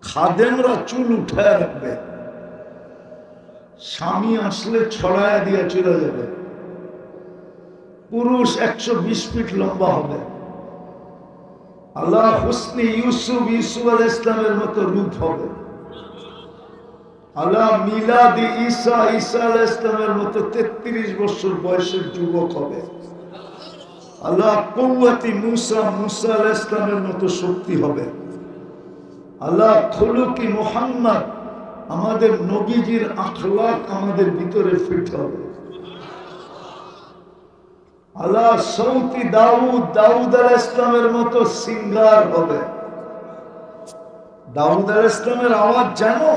খাদেমরা চুল উঠায় রাখবে। স্বামী আসলে ছড়ায় দিয়ে চলে যাবে। পুরুষ 120 ফিট লম্বা হবে। আল্লাহ হুসনি ইউসুফ আলাইহিস সালামের মতো রূপ হবে। আলা মিলাদি ঈসা, ঈসা আলাইহিস সালামের মতো 33 বছর বয়সের যুবক হবে। আলা কুওয়াতি মুসা, মুসা আলাইহিস সালামের মতো শক্তি হবে। আলা খুলুকি মুহাম্মদ, আমাদের নবীজির আখলাক আমাদের ভিতরে ফিট হবে। আলা সৌতি দাউদ, দাউদ আলাইহিস সালামের মতো সিঙ্গার হবে। দাউদ আলাইহিস সালামের আওয়াজ জানো?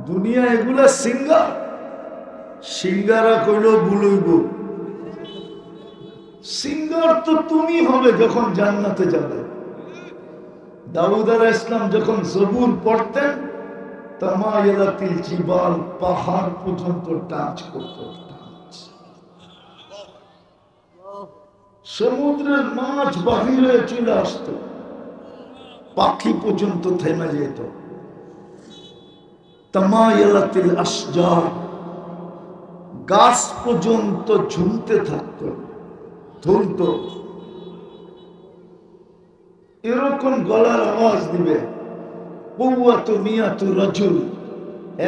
দুনিয়া এগুলা সিঙ্গার, সিঙ্গারা কইল বুলইব। সিঙ্গার তো তুমি হবে যখন জান্নাতে যাবে। দাউদ আলাইহিস সালাম যখন জবুর পড়তেন, তামায়ালাতিল জিবাল, পাহাড় পর্যন্ত টাচ করত। সমুদ্রের মাছ বাহিরে চলে আসতো, পাখি পর্যন্ত থেমে যেত। তামায়ালাতিল আশজার, গাছ পর্যন্ত ঝুমতে থাকতো, ধুলত। এরকম গলার আওয়াজ দিবে। কুওয়াতু মিয়াতু রাজুল,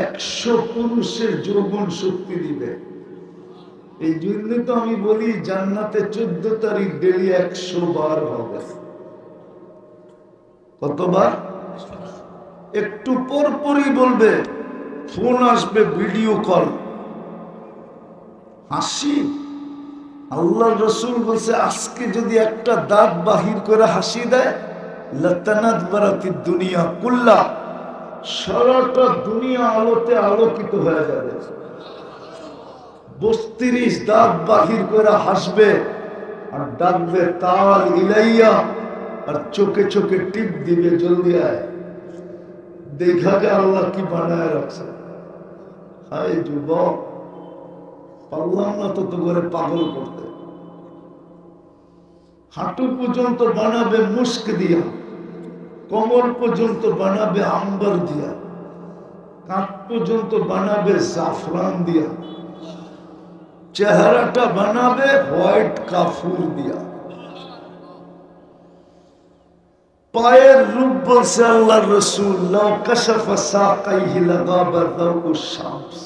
100 পুরুষের যৌবন শক্তি দিবে। এই জন্য তো আমি বলি জান্নাতে 14 তারিখ ডেলি 100 বার হবে। কতবার? একটু পর পরই বলবে, ফোন আসবে, ভিডিও কল। হাসি, আল্লাহ রসুল বলছে আজকে যদি একটা দাঁত বাহির করে হাসি দেয়, লাতানাত বারাতিদ দুনিয়া কুল্লা, সারাটা দুনিয়া আলোতে আলোকিত হয়ে যাবে। 32 দাঁত বাহির করে হাসবে আর ডাকবে তাল ইলাইয়া, আর চোখে চোখে টিপ দিবে, জলদি আয়, দেখা যায় আল্লাহ কি বানায় রাখছে। হায় যুবক, পারলাম না তো করে পাগল করতে। হাঁটু পর্যন্ত বানাবে মুস্ক দিয়া, কোমর পর্যন্ত বানাবে আম্বার দিয়া, কাঁধ পর্যন্ত বানাবে জাফরান দিয়া, চেহারাটা বানাবে হোয়াইট কাফুর দিয়া। পায়ের রূপ বলছে আল্লাহ রসুল, লাউ কাশাফা সাকাইহি লাগাবা দাউস শামস,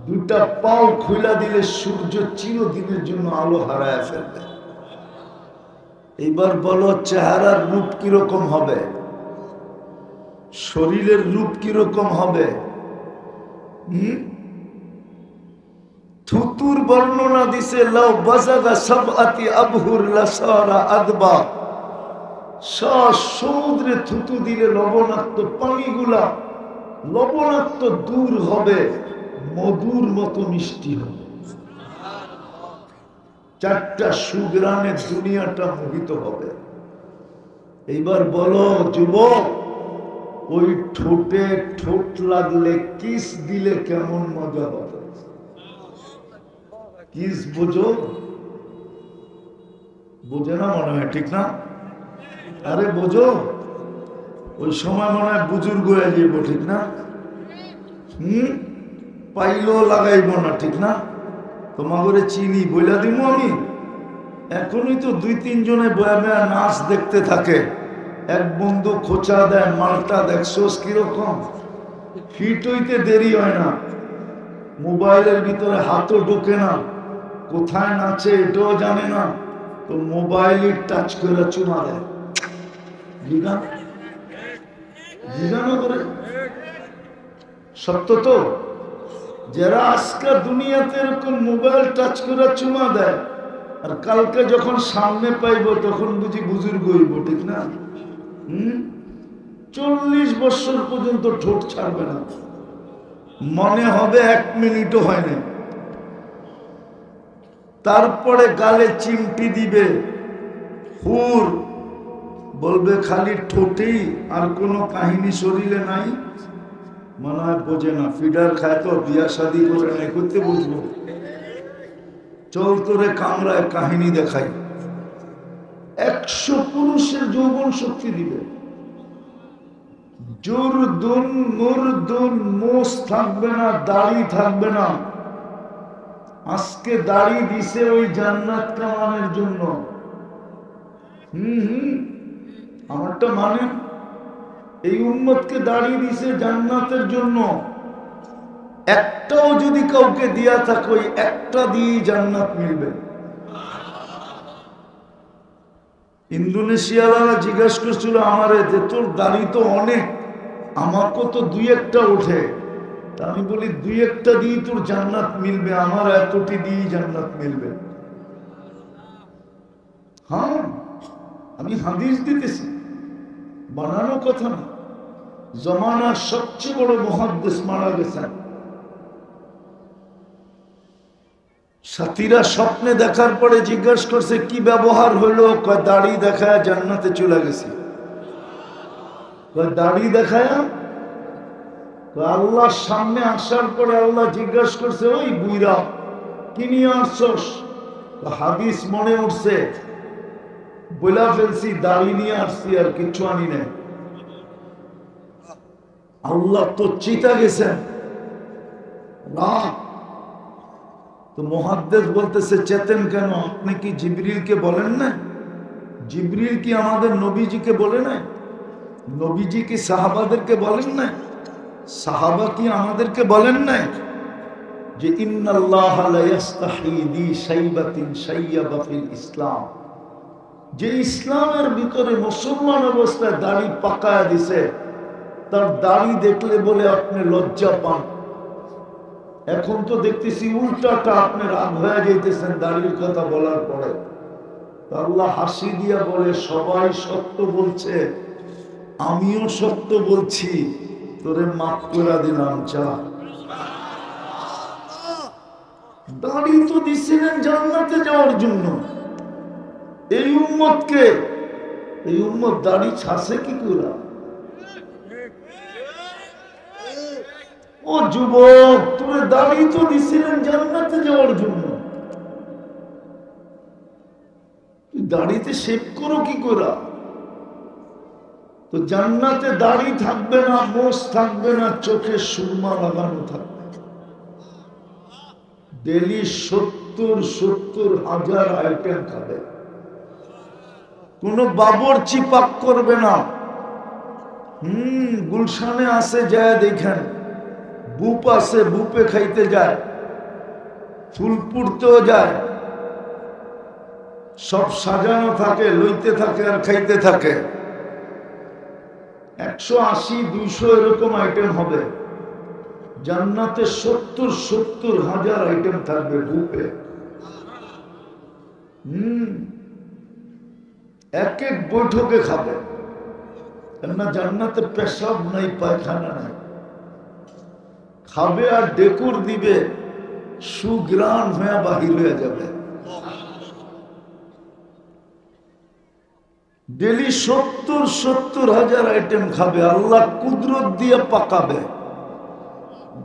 দুটা পাও খুলে দিলে সূর্য চিরদিনের জন্য আলো হারায় ফেলবে। এইবার বলো চেহারার রূপ কিরকম হবে, শরীরের রূপ কিরকম হবে? থুতুর বর্ণনা দিছে, লাউ বাজাগা সাবআতি আবহুর লাসারা আদবা, সমুদ্রে থুতু দিলে লবণাক্ত পানিগুলা লবণাক্ত দূর হবে, মধুর মতো মিষ্টি হবে। 4টা সুগ্রানে দুনিয়াটা মোহিত হবে। এইবার বলো যুবক, ওই ঠোঁটে ঠোঁট লাগলে কিস দিলে কেমন মজা হবে? কিস বোঝো? বোঝে না মনে হয়, ঠিক না? আরে বোঝো, ওই সময় মনে হয় বুজুর্গ হয়ে যাইব, ঠিক না? পাইলেও লাগাইব না, ঠিক না? তোমাকে চিনি বইলা দিব আমি। এখনই তো 2-3 জনে বয়া বয়া নাচ দেখতে থাকে। এক বন্ধু খোঁচা দেয়, মালটা দেখছোস কিরকম, ফিট হইতে দেরি হয় না, মোবাইলের ভিতরে হাতও ঢোকে না, কোথায় নাচে এটাও জানে না, তো মোবাইলই টাচ করে চুমা দেয়। জিজ্ঞাসা করে সত্য তো? যারা আজকে দুনিয়াতে এরকম মোবাইল টাচ করে চুমা দেয়, আর কালকে যখন সামনে পাইব তখন বুঝি বুজুর্গ হইব, ঠিক না? 40 বছর পর্যন্ত ঠোঁট ছাড়বে না, মনে হবে 1 মিনিটও হয়নি। তারপরে গালে চিমটি দিবে, হুর বলবে খালি ঠোঁটেই, আর কোনো কাহিনী শরীরে নাই। মনে হয় বোঝে না, ফিডার খায় তো, বিয়া শাদী করে নাই, করতে বুঝবো। চল তোরে কামরায় কাহিনী দেখাই। 100 পুরুষের যৌবন শক্তি দিবে। জুরদুন মুরদুন, মোষ থাকবে না, দাড়ি থাকবে না। আজকে দাড়ি দিছে ওই জান্নাত কামানোর জন্য। আমারটা মানে এই উম্মতকে দাঁড়িয়ে দিছে জান্নাতের জন্য। একটাও যদি কাউকে দিয়া থাকো, একটা দিয়ে জান্নাত মিলবে। ইন্দোনেশিয়ারা জিজ্ঞাসা করছিল আমারে যে তোর দাড়ি তো অনেক, আমাকে তো দুই একটা ওঠে। আমি বলি দুই একটা দিয়ে তোর জান্নাত মিলবে, আমার এতটি দিয়ে জান্নাত মিলবে। হ্যাঁ, আমি হাদিস দিতেছি, বানানো কথা না। জমানার সবচেয়ে বড় মুহাদ্দিস মারা গেছেন। সাথীরা স্বপ্নে দেখার পরে জিজ্ঞাসা করছে কি ব্যবহার হইলো? কয় দাড়ি দেখায় জান্নাতে চলে গেছি। দাড়ি দেখায় আল্লাহর সামনে আসার পরে আল্লাহ জিজ্ঞাসা করছে, ওই বুইরা কি নিয়ে আসছস? হাদিস মনে উঠছে, বইলা ফেলছি দাড়ি নিয়ে আসছি, আর কিচ্ছু আনি নাই। আল্লাহ তো চিতা গেছেন না। তো মুহাদ্দিস বলতেছে চেতেন কেন? আপনি কি জিবরিলকে বলেন না? জিবরিল কি আমাদের নবীজিকে বলে না? নবীজি কি সাহাবাদেরকে বলেন না? সাহাবা কি আমাদেরকে বলেন না যে ইন্নাল্লাহা লা ইস্তাহি দি শাইবাতিন শাইয়াবা ফিল ইসলাম? যে ইসলামের ভিতরে মুসলমান অবস্থায় দাড়ি পাকায়া দিছে, তার দাড়ি দেখলে বলে আপনি লজ্জা পান। এখন তো দেখতেছি উল্টাটা, আপনি রাগ হয়ে যাইতেছেন দাড়ির কথা বলার পরে। আল্লাহ হাসি দিয়া বলে সবাই সত্য বলছে, আমিও সত্য বলছি, তোরে মাফ করে দিলাম। চা দাড়ি তো দিছিলেন জান্নাতে যাওয়ার জন্য। এই উম্মতকে, এই উম্মত দাড়ি ছাড়ছে কি করে? ও যুবক, তোরে দাড়ি তো দিছিলেন জান্নাতে যাওয়ার জন্য, দাড়িতে শেভ করো কি করে? তো জান্নাতে দাড়ি থাকবে না, মোষ থাকবে না, চোখে সুরমা লাগানো থাকবে। ডেলি 70,000 আইটেম খাবে, কোন বাবরচি পাক করবে না। গুলশানে আছে, যায় দেখেন, বুপ আছে, বুপে খাইতে যায়, ফুলপুরতেও যায়, সব সাজানো থাকে, লইতে থাকে আর খাইতে থাকে। 180-200 এরকম আইটেম হবে। জান্নাতে 70,000 আইটেম থাকবে বুপে। এক এক বৈঠকে খাবে। কেননা জান্নাতে পেশাব নাই, পায়খানা নাই। খাবে আর ডেকুর দিবে, সুগ্রাণ হয়ে বাহির হয়ে যাবে। ডেলি 70,000 আইটেম খাবে, আল্লাহ কুদরত দিয়ে পাকাবে।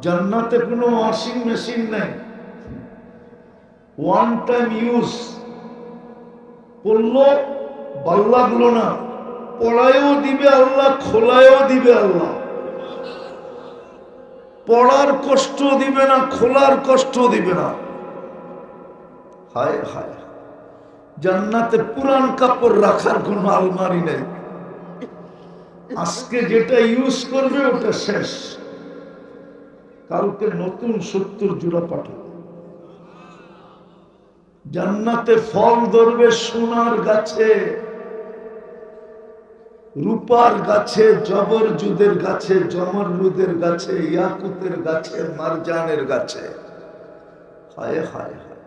জান্নাতে কোনো ওয়াশিং মেশিন নেই, ওয়ান টাইম ইউজ করলো, ভাল লাগলো না, পড়ায়ও দিবে আল্লাহ, খোলায়ও দিবে আল্লাহ। পড়ার কষ্ট দিবে না, খোলার কষ্ট দিবে না। হায় হায়, জান্নাতে পুরান কাপড় রাখার কোন আলমারি নেই। আজকে যেটা ইউজ করবে ওটা শেষ, কালকে নতুন 70 জোড়া পাঠাবে। জান্নাতে ফল ধরবে সোনার গাছে, রূপার গাছে, জবরজুদের গাছে, জমরুদের গাছে, ইয়াকুতের গাছে, মারজানের গাছে। হায় হায় হায়,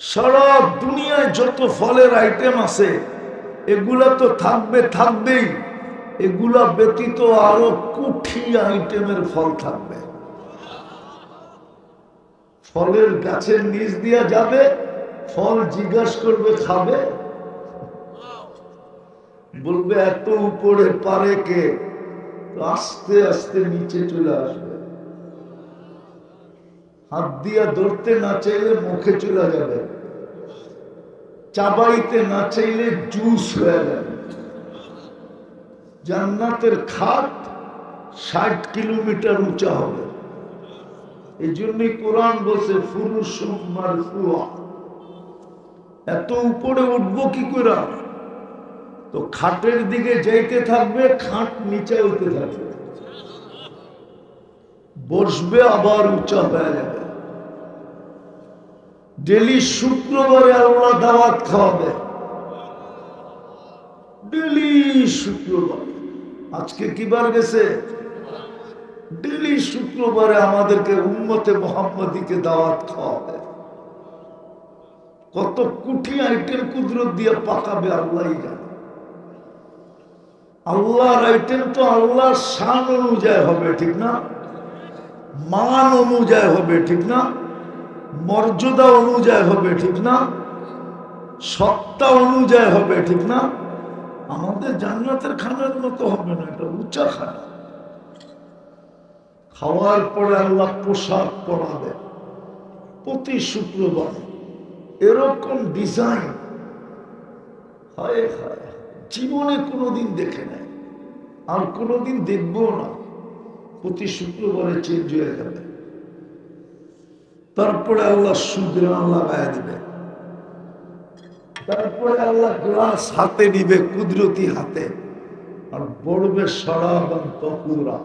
সারা দুনিয়ায় যত ফলের আইটেম আছে এগুলা তো থাকবে, থাকবেই। এগুলা ব্যতীত আরো কোটি আইটেমের ফল থাকবে। ফলের গাছের নিচ দিয়া যাবে, ফল জিজ্ঞাসা করবে খাবে, বলবে এত উপরে পারে কে? আস্তে আস্তে নিচে চলে আসবে। হাত দিয়া ধরতে না চাইলে মুখে চলে যাবে, চাবাইতে না চাইলে জুস হয়ে যাবে। জান্নাতের খাট 60 কিলোমিটার উঁচা হবে। এই জন্যই কোরআন বলছে ফুরুশুম মারফুআ। এত উপরে উঠবো কি করে? তো তো খাটের দিকে যাইতে থাকবে, খাট নিচে হইতে থাকবে, বসবে আবার উঁচা হয়ে যাবে। ডেলি শুক্রবারে আল্লাহ দাওয়াত খাওয়াবে, ডেলি শুক্রবার। আজকে কি বার গেছে? ডেলি শুক্রবারে আমাদেরকে উম্মতে মুহাম্মাদীকে দাওয়াত খাওয়াবে। কত কোটি আইটেম কুদরত দিয়ে পাকাবে আল্লাহই জানে। আল্লাহর আইটেম তো আল্লাহর শান অনুযায়ী হবে, ঠিক না? মান অনুযায়ী হবে, ঠিক না? মর্যাদা অনুযায়ী হবে, ঠিক না? সত্তা অনুযায়ী হবে, ঠিক না? আমাদের জান্নাতের খানার মতো হবে না, এটা উঁচা খানা। খাওয়ার পরে আল্লাহ পোশাক পরাবে প্রতি শুক্রবার, এরকম ডিজাইন হায় হায় জীবনে কোনোদিন দেখে নাই, আর কোনোদিন দেখবো না। প্রতি শুক্রবারে চেঞ্জ হয়ে যাবে। তারপরে আল্লাহ সুগ্রাণ লাগায় দিবে, তারপরে আল্লাহ গ্লাস হাতে নিবে, কুদরতি হাতে, আর বলবে শরাবান তাহুরা,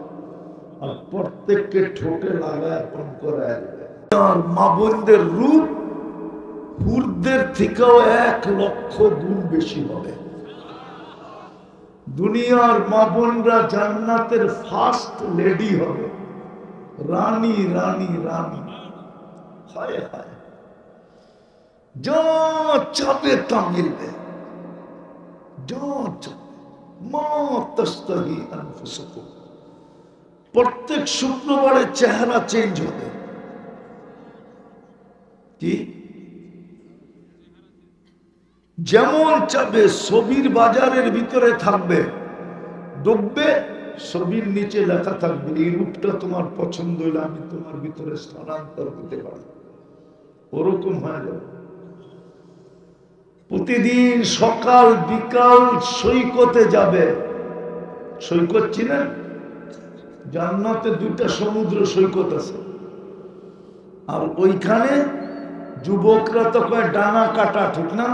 আর প্রত্যেককে ঠোঁটে লাগায় পান করায় দিবে। আর মা বোনদের রূপ হুরদের থেকেও 1,00,000 গুণ বেশি হবে। দুনিয়ার মা বোনরা জান্নাতের ফার্স্ট লেডি হবে, রানী রানী রানী। হায় হায়, যা চাবে তা মিলবে, যা চাবে। মা তাস্তাহি আনফুসুকুম। প্রত্যেক শুক্রবারে চেহারা চেঞ্জ হবে। কি যেমন চাবে, ছবির বাজারের ভিতরে থাকবে, ডুববে, ছবির নিচে লেখা থাকবে এই রূপটা তোমার পছন্দ হলে আমি তোমার ভিতরে স্থানান্তর হতে পারি। ওরকম হয়ে যাবে। প্রতিদিন সকাল বিকাল সৈকতে যাবে। সৈকত চিনেন? জান্নাতে 2টা সমুদ্র সৈকত আছে, আর ওইখানে যুবকরা তো কয় ডানা কাটা, ঠিক না?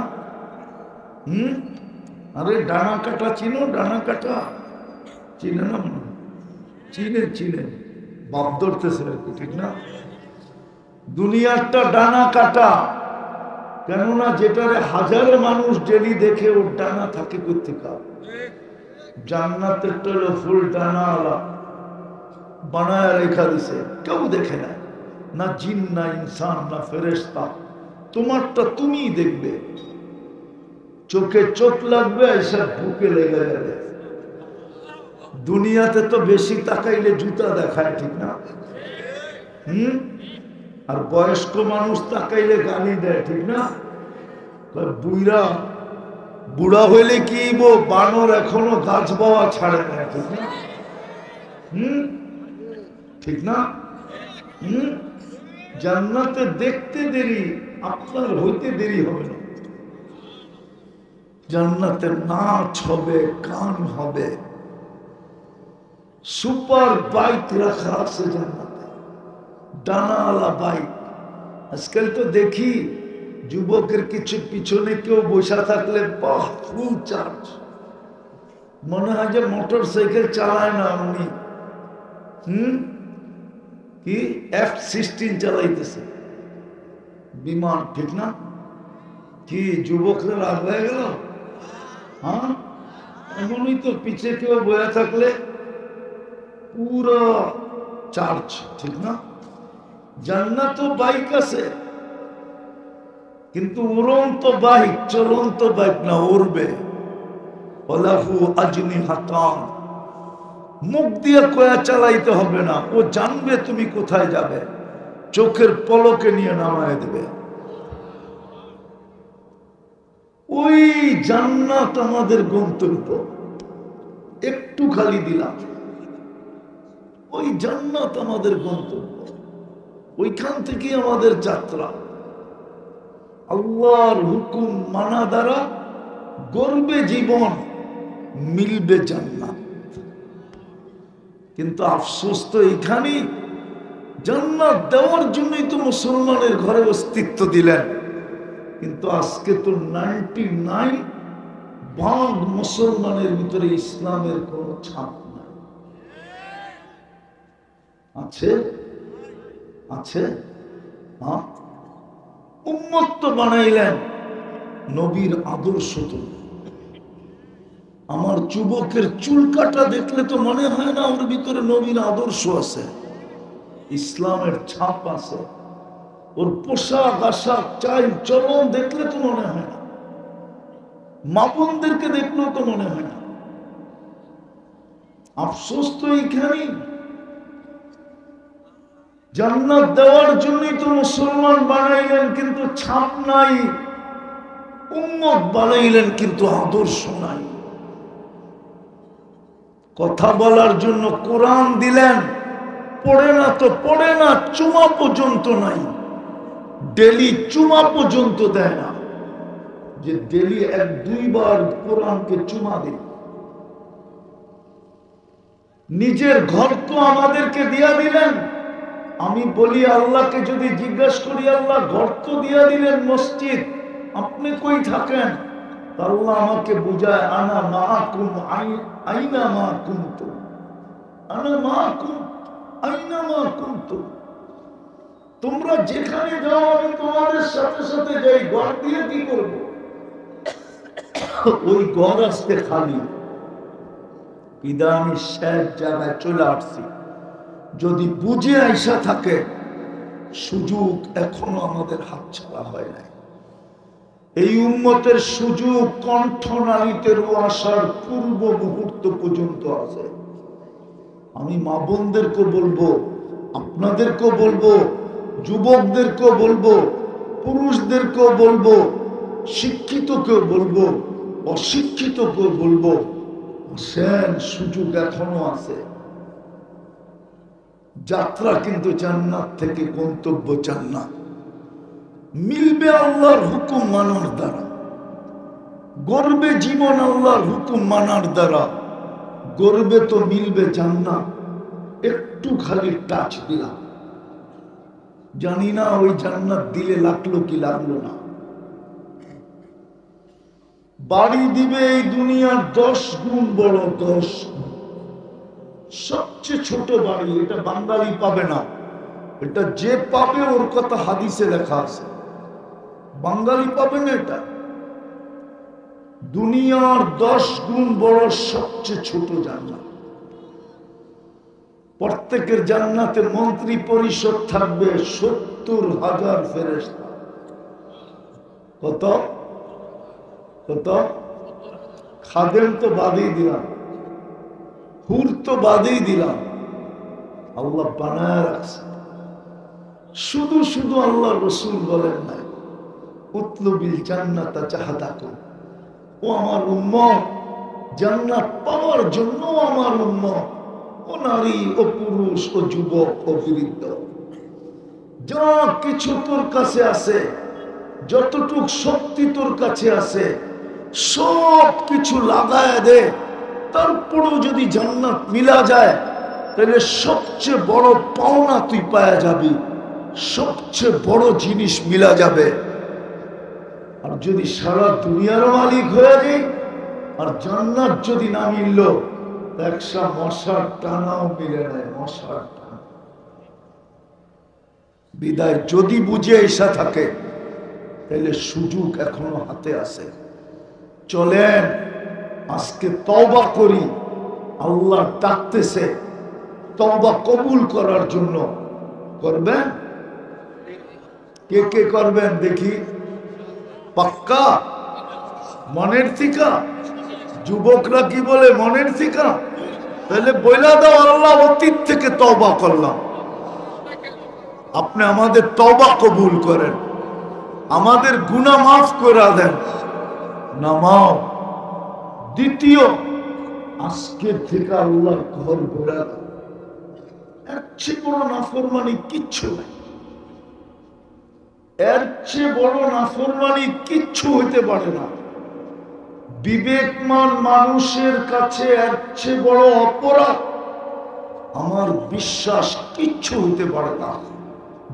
আরে ডানা কাটা চিনো? ডানা কাটা চিনে না? চিনে চিনে, বাপ ধরতেছে, ঠিক না? দুনিয়ারটা ডানা কাটা, কেননা যেটারে হাজারো মানুষ ডেলি দেখে ওর ডানা থাকে কোথেকে। জান্নাতেরটা হলো ফুল ডানা আলা, বানায় রেখা দিছে, কেউ দেখে না, না জিন না ইনসান না ফেরেশতা। তোমারটা তুমিই দেখবে, চোখে চোখ লাগবে, এসব বুকে লেগে যাবে। দুনিয়াতে তো বেশি তাকাইলে জুতা দেখায়, ঠিক না? আর বয়স্ক মানুষ তাকাইলে গালি দেয়, ঠিক না? বুড়া বুড়া হইলে কি বানর এখনো গাছ বাওয়া ছাড়ে না, ঠিক না? ঠিক না? জান্নাতে দেখতে দেরি, আপনার হইতে দেরি হবে না। জান্নাতে নাচ হবে, গান হবে, সুপার বাইক রাখা আছে জান্নাতে, ডানাওয়ালা বাইক। আজকাল তো দেখি যুবকের কিছু পিছনে কেউ বসে থাকলে বাহ ফুল চার্জ, মনে হয় যে মোটর সাইকেল চালায় না উনি, কি F-16 চালাইতেছে, বিমান, ঠিক না? কি যুবকরা রাগ হয়ে গেল? হ্যাঁ, এমনই তো পিছে কেউ বয়ে থাকলে পুরো চার্জ, ঠিক না? জান্নাত বাইক আছে, কিন্তু উড়ন্ত বাইক, চলন্ত বাইক না, উড়বে। ওয়ালাহু আজনিহাতান, মুখ দিয়ে কয়া চালাইতে হবে না, ও জানবে তুমি কোথায় যাবে, চোখের পলকে নিয়ে নামায় দেবে। ওই জান্নাত আমাদের গন্তব্য, একটু খালি দিলাম, ওই জান্নাত আমাদের গন্তব্য, ওইখান থেকে আমাদের যাত্রা। আল্লাহর হুকুম মানা দ্বারা গর্বে জীবন, মিলবে জান্নাত। কিন্তু আফসোস তো এইখানেই, জান্নাত দেওয়ার জন্যই তো মুসলমানের ঘরে অস্তিত্ব দিলেন, কিন্তু আজকে তো 99 ভাগ মুসলমানের ভিতরে ইসলামের কোন ছাপ নাই। আছে আছে হ্যাঁ, উম্মত তো বানাইলেন নবীর আদর্শ তো। আমার যুবকের চুল কাটা দেখলে তো মনে হয় না ওর ভিতরে নবীর আদর্শ আছে, ইসলামের ছাপ আছে। ওর পোশাক আশাক চাল চলন দেখলে তো মনে হয় না, মা বোনদেরকে দেখলেও তো মনে হয় না। আফসোস তো এইখানে, জান্নাত দেওয়ার জন্যই তো মুসলমান বানাইলেন কিন্তু ছাপ নাই, উম্মত বানাইলেন কিন্তু আদর্শ নাই। কথা বলার জন্য কোরআন দিলেন, পড়ে না তো পড়ে না, চুমা পর্যন্ত নাই, ডেলি চুমা পর্যন্ত দেয় না, যে ডেলি এক দুইবার কোরআনকে চুমা দেয়। নিজের ঘর তো আমাদেরকে দিয়া দিলেন। আমি বলি আল্লাহকে যদি জিজ্ঞাসা করি, আল্লাহ ঘর তো দিয়া দিলেন মসজিদ, আপনি কই থাকেন? আল্লাহ আমাকে বুঝায়, আনা মাআকুম আইনা মা কুনতুম, আনা মাআকুম আইনা মা কুনতুম। তোমরা যেখানে যাও আমি তোমাদের সাথে সাথে যাই। ঘর দিয়ে কি করব? ওই ঘর আসতে খালি। বিদা আমি শেষ জায়গায় চলে আসছি। যদি বুঝে আইসা থাকে, সুযোগ এখনো আমাদের হাতছাড়া হয় নাই। এই উম্মতের সুযোগ কণ্ঠনালীতে আসার পূর্ব মুহূর্ত পর্যন্ত আছে। আমি মা বোনদেরকে বলবো, আপনাদেরকেও বলবো, যুবকদেরকেও বলবো, পুরুষদেরকেও বলবো, শিক্ষিতকেও বলবো, অশিক্ষিতকেও বলবো, সেন সুযোগ এখনো আছে। যাত্রা কিন্তু জান্নাত থেকে গন্তব্য জান্নাত। মিলবে আল্লাহর হুকুম মানার দ্বারা, গর্বে জীবন আল্লাহর হুকুম মানার দ্বারা, গর্বে তো মিলবে জান্নাত। একটু খালি টাচ দিলাম, জানি না ওই জান্নাত দিলে লাগলো কি লাগলো না। বাড়ি দিবে এই দুনিয়ার 10 গুণ বড়, 10 গুণ। সবচেয়ে ছোট বাড়ি, এটা বাঙালি পাবে না, এটা যে পাবে ওর কথা হাদিসে লেখা আছে, বাঙালি পাবে না। এটা দুনিয়ার 10 গুণ বড় সবচেয়ে ছোট জান্নাত। প্রত্যেকের জান্নাতে মন্ত্রী পরিষদ থাকবে 70,000 ফেরেশতা। কত কত? খাদেম তো বাদেই দিলাম, হুর তো বাদেই দিলাম, আল্লাহ বানায় রাখছে। শুধু শুধু আল্লাহ রসুল বলেন নাই, উতলুবিল জান্নাতা চাহাদাকুম, ও আমার উম্মত, জান্নাত পাওয়ার জন্য আমার উম্মত, ও নারী ও পুরুষ ও যুবক ও বৃদ্ধ, যা কিছু তোর কাছে আছে, যতটুক শক্তি তোর কাছে আছে, সব কিছু লাগায় দে। তারপরেও যদি জান্নাত মিলা যায়, তাহলে সবচেয়ে বড় পাওনা তুই পাওয়া যাবি, সবচেয়ে বড় জিনিস মিলা যাবে। আর যদি সারা দুনিয়ার মালিক হয়ে যাই আর জান্নাত যদি না মিলল, একশা মশার টানাও মিলে নেয়, মশার টানা। বিদায় যদি বুঝে এসা থাকে, তাহলে সুযোগ এখনো হাতে আছে। চলেন আজকে তওবা করি, আল্লাহ ডাকতেছে তওবা কবুল করার জন্য। করবেন? কে কে করবেন দেখি? পাক্কা মনের থিকা? যুবকরা কি বলে মনের থিকা? তাহলে বইলা দাও, আল্লাহ অতীত থেকে তওবা করলাম, আপনি আমাদের তওবা কবুল করেন, আমাদের গুনাহ মাফ করে দেন। নামাও। দ্বিতীয়, আজকের থেকে আল্লাহর ঘর ঘোরা, এর চেয়ে বড় নাফরমানি কিচ্ছু নাই, এর চেয়ে বড় নাফরমানি কিচ্ছু হইতে পারে না। বিবেকমান মানুষের কাছে এর চেয়ে বড় অপরাধ আমার বিশ্বাস কিচ্ছু হইতে পারে না।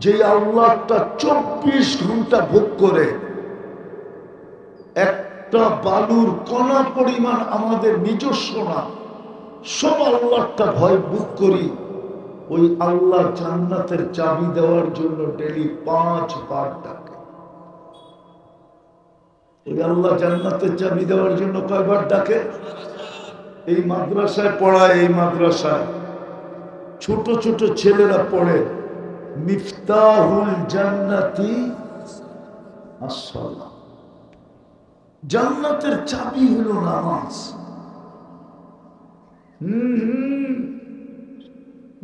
যে আল্লাহটা 24 ঘন্টা ভোগ করে, একটা একটা বালুর কণা পরিমাণ আমাদের নিজস্ব না, সব আল্লাহটা ভয় বুক করি। ওই আল্লাহ জান্নাতের চাবি দেওয়ার জন্য ডেলি 5 বার ডাকে। ওই আল্লাহ জান্নাতের চাবি দেওয়ার জন্য কয়বার ডাকে? এই মাদ্রাসায় পড়ায়, এই মাদ্রাসায় ছোট ছোট ছেলেরা পড়ে, মিফতাহুল জান্নাতি আসসালাহ। জান্নাতের চাবি হলো নামাজ।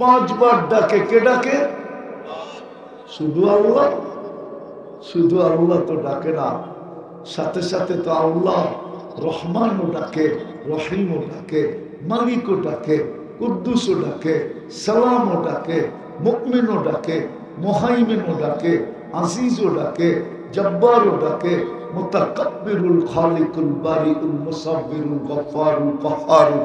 5 বার ডাকে। কে ডাকে? শুধু আল্লাহ? শুধু আল্লাহ তো ডাকে না, সাথে সাথে তো আল্লাহ রহমানও ডাকে, রহিমও ডাকে, মালিকও ডাকে, কুদ্দুসও ডাকে, সালামও ডাকে, মুকমিনও ডাকে, মুহাইমিনও ডাকে, আজিজও ডাকে, জব্বারও ডাকে, মুতাকাব্বিরুল খালিকুল বারিউল মুসাব্বিরুল গফফারুল কাহ্হারুল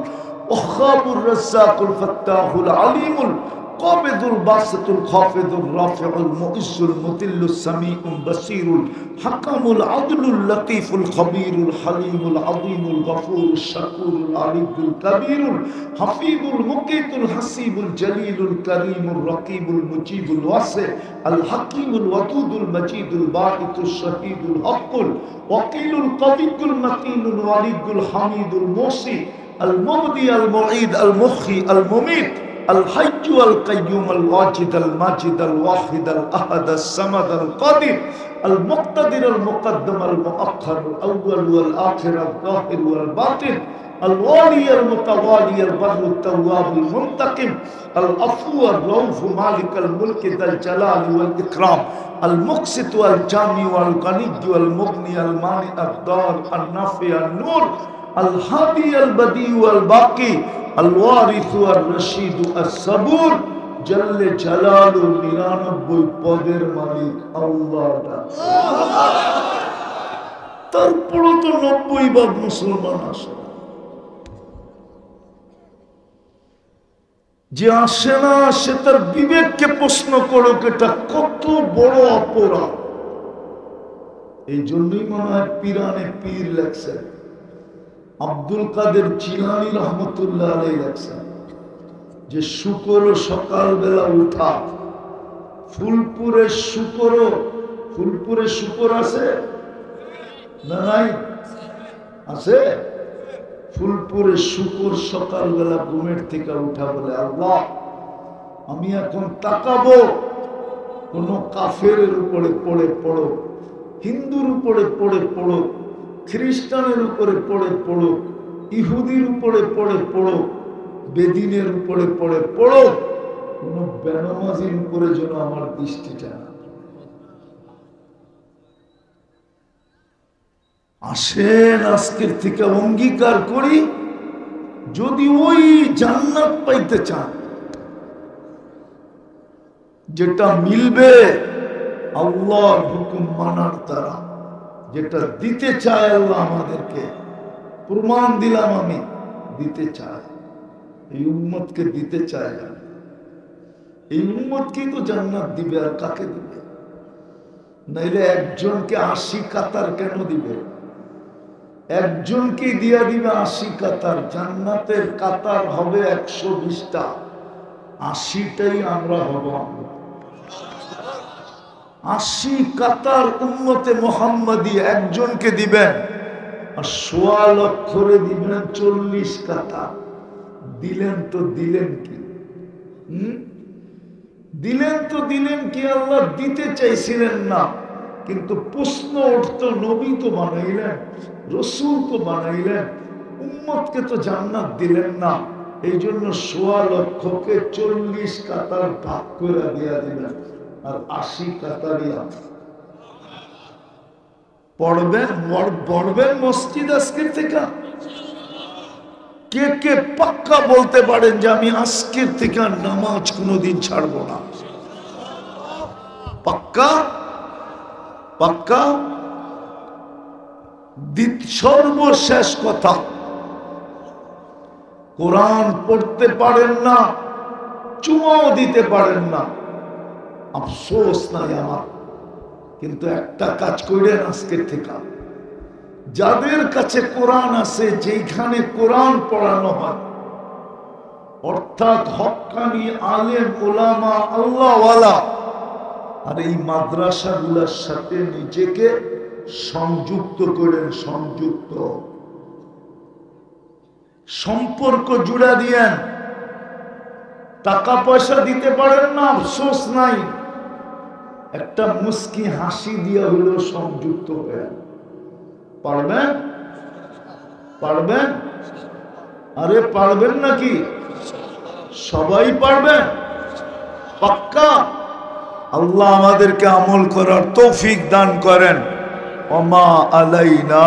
ওয়াহ্হাবুর রাজ্জাকুল ফাত্তাহুল আলিমুল কাবিদুল বাসিতুল খাফিদুর রাফিউল মুইজ্জুল মুতিল্লুস সামিউল বাসীরুল হাকামুল আদলুল লতীফুল খবীরুল হালিমুল আযীমুল গফুরুশ শাকুরুল আলিয়ুল কবীরুল হাফিজুল মুকীতুল হাসিবুল জলিলুল করিমুর রকিবুল মুজিবুল ওয়াসি আল হাকিমুল ওয়াদুদুল মজিদুল বাঈতুশ শহীদুল হকুল ওয়াকিলুল কবিয়ুল মতিনুল ওয়ালিদুল হামিদুল মুসি আল মুবদি আল মুঈদ আল মুখী আল মুমীত الحي القيوم الواجد الماجد الواحد الأحد الصمد القادر المقتدر المقدم المؤخر الأول والآخر الظاهر والباطن الوالي المتوالي البر التواب المنتقم العفو الرؤوف مالك الملك ذا الجلال والإكرام المقسط والجامع والغني والمغني المانع الضار النافع النور الهادي البديع والباقي الوارث الرشيد الصبور جل جلاله 99 পদের মালিক আল্লাহ। তারপরও তো 90 ভাগ মুসলমান আসে। যে আসে না, সে তার বিবেককে প্রশ্ন করুক, এটা কত বড় অপরাধ। এই জন্যই মনে হয় পিরানে পীর লেখছেন, আব্দুল কাদের জিলানী রহমতুল্লাহ আলাইহি লেখছেন যে শুকর সকালবেলা উঠা, ফুলপুরে শুকর আছে না? নাই? আছে। ফুলপুরে শুকর সকালবেলা ঘুমের থেকে উঠা বলে, আল্লাহ আমি এখন তাকাবো কোন কাফেরের উপরে পড়ে পড়ো, হিন্দুর উপরে পড়ে পড়ো, খ্রিস্টানের উপরে পড়ে পড়ো, ইহুদির উপরে পড়ে পড়ো, বেদিনের উপরে পড়ে পড়ো, কোন বেনামাজির উপরে যেন আমার দৃষ্টিটা না আসেন। আজকের থেকে অঙ্গীকার করি, যদি ওই জান্নাত পাইতে চান যেটা মিলবে আল্লাহর হুকুম মানার দ্বারা, যেটা দিতে চায় আল্লাহ আমাদেরকে, প্রমাণ দিলাম আমি দিতে চাই, এই উম্মতকে দিতে চায় না। এই উম্মতকেই তো জান্নাত দিবে, আর কাকে দিবে? নাইলে একজনকে 80 কাতার কেন দিবে? একজনকে দিয়া দিবে 80 কাতার, জান্নাতের কাতার হবে 120টা, 80টাই আমরা হব। 80 কাতার উম্মতে মুহাম্মাদি একজনকে দিবেন, আর 1.25 লক্ষরে দিবেন 40 কাতার। দিলেন তো দিলেন কি? দিলেন তো দিলেন কি? আল্লাহ দিতে চাইছিলেন না, কিন্তু প্রশ্ন উঠত, নবী তো বানাইলেন, রসুল তো বানাইলেন, উম্মতকে তো জান্নাত দিলেন না, এই জন্য 1.25 লক্ষকে 40 কাতার ভাগ করে দিয়া দিলেন, আর 80 কাতারিয়া পড়বেন মসজিদ আজকের থেকে। কে কে পাক্কা বলতে পারেন যে আমি আজকের থেকে নামাজ কোনোদিন ছাড়বো না? পাক্কা পাক্কা। সর্বশেষ কথা, কোরআন পড়তে পারেন না, চুমাও দিতে পারেন না, আফসোস নাই আমার, কিন্তু একটা কাজ করেন আজকের থেকে, যাদের কাছে কোরআন আছে, যেখানে কোরআন পড়ানো হয়, অর্থাৎ হক্কানি আলেম ওলামা আল্লাহওয়ালা, আর এই মাদ্রাসাগুলোর সাথে নিজেকে সংযুক্ত করেন, সংযুক্ত সম্পর্ক জুড়ে দিয়েন। টাকা পয়সা দিতে পারেন না, আফসোস নাই, একটা মুস্কি হাসি দিয়ে হলেও সংযুক্ত হয়ে পারবেন? পারবেন? আরে পারবেন নাকি? সবাই পারবেন? পাক্কা? আল্লাহ আমাদেরকে আমল করার তৌফিক দান করেন। ওমা আলাইনা।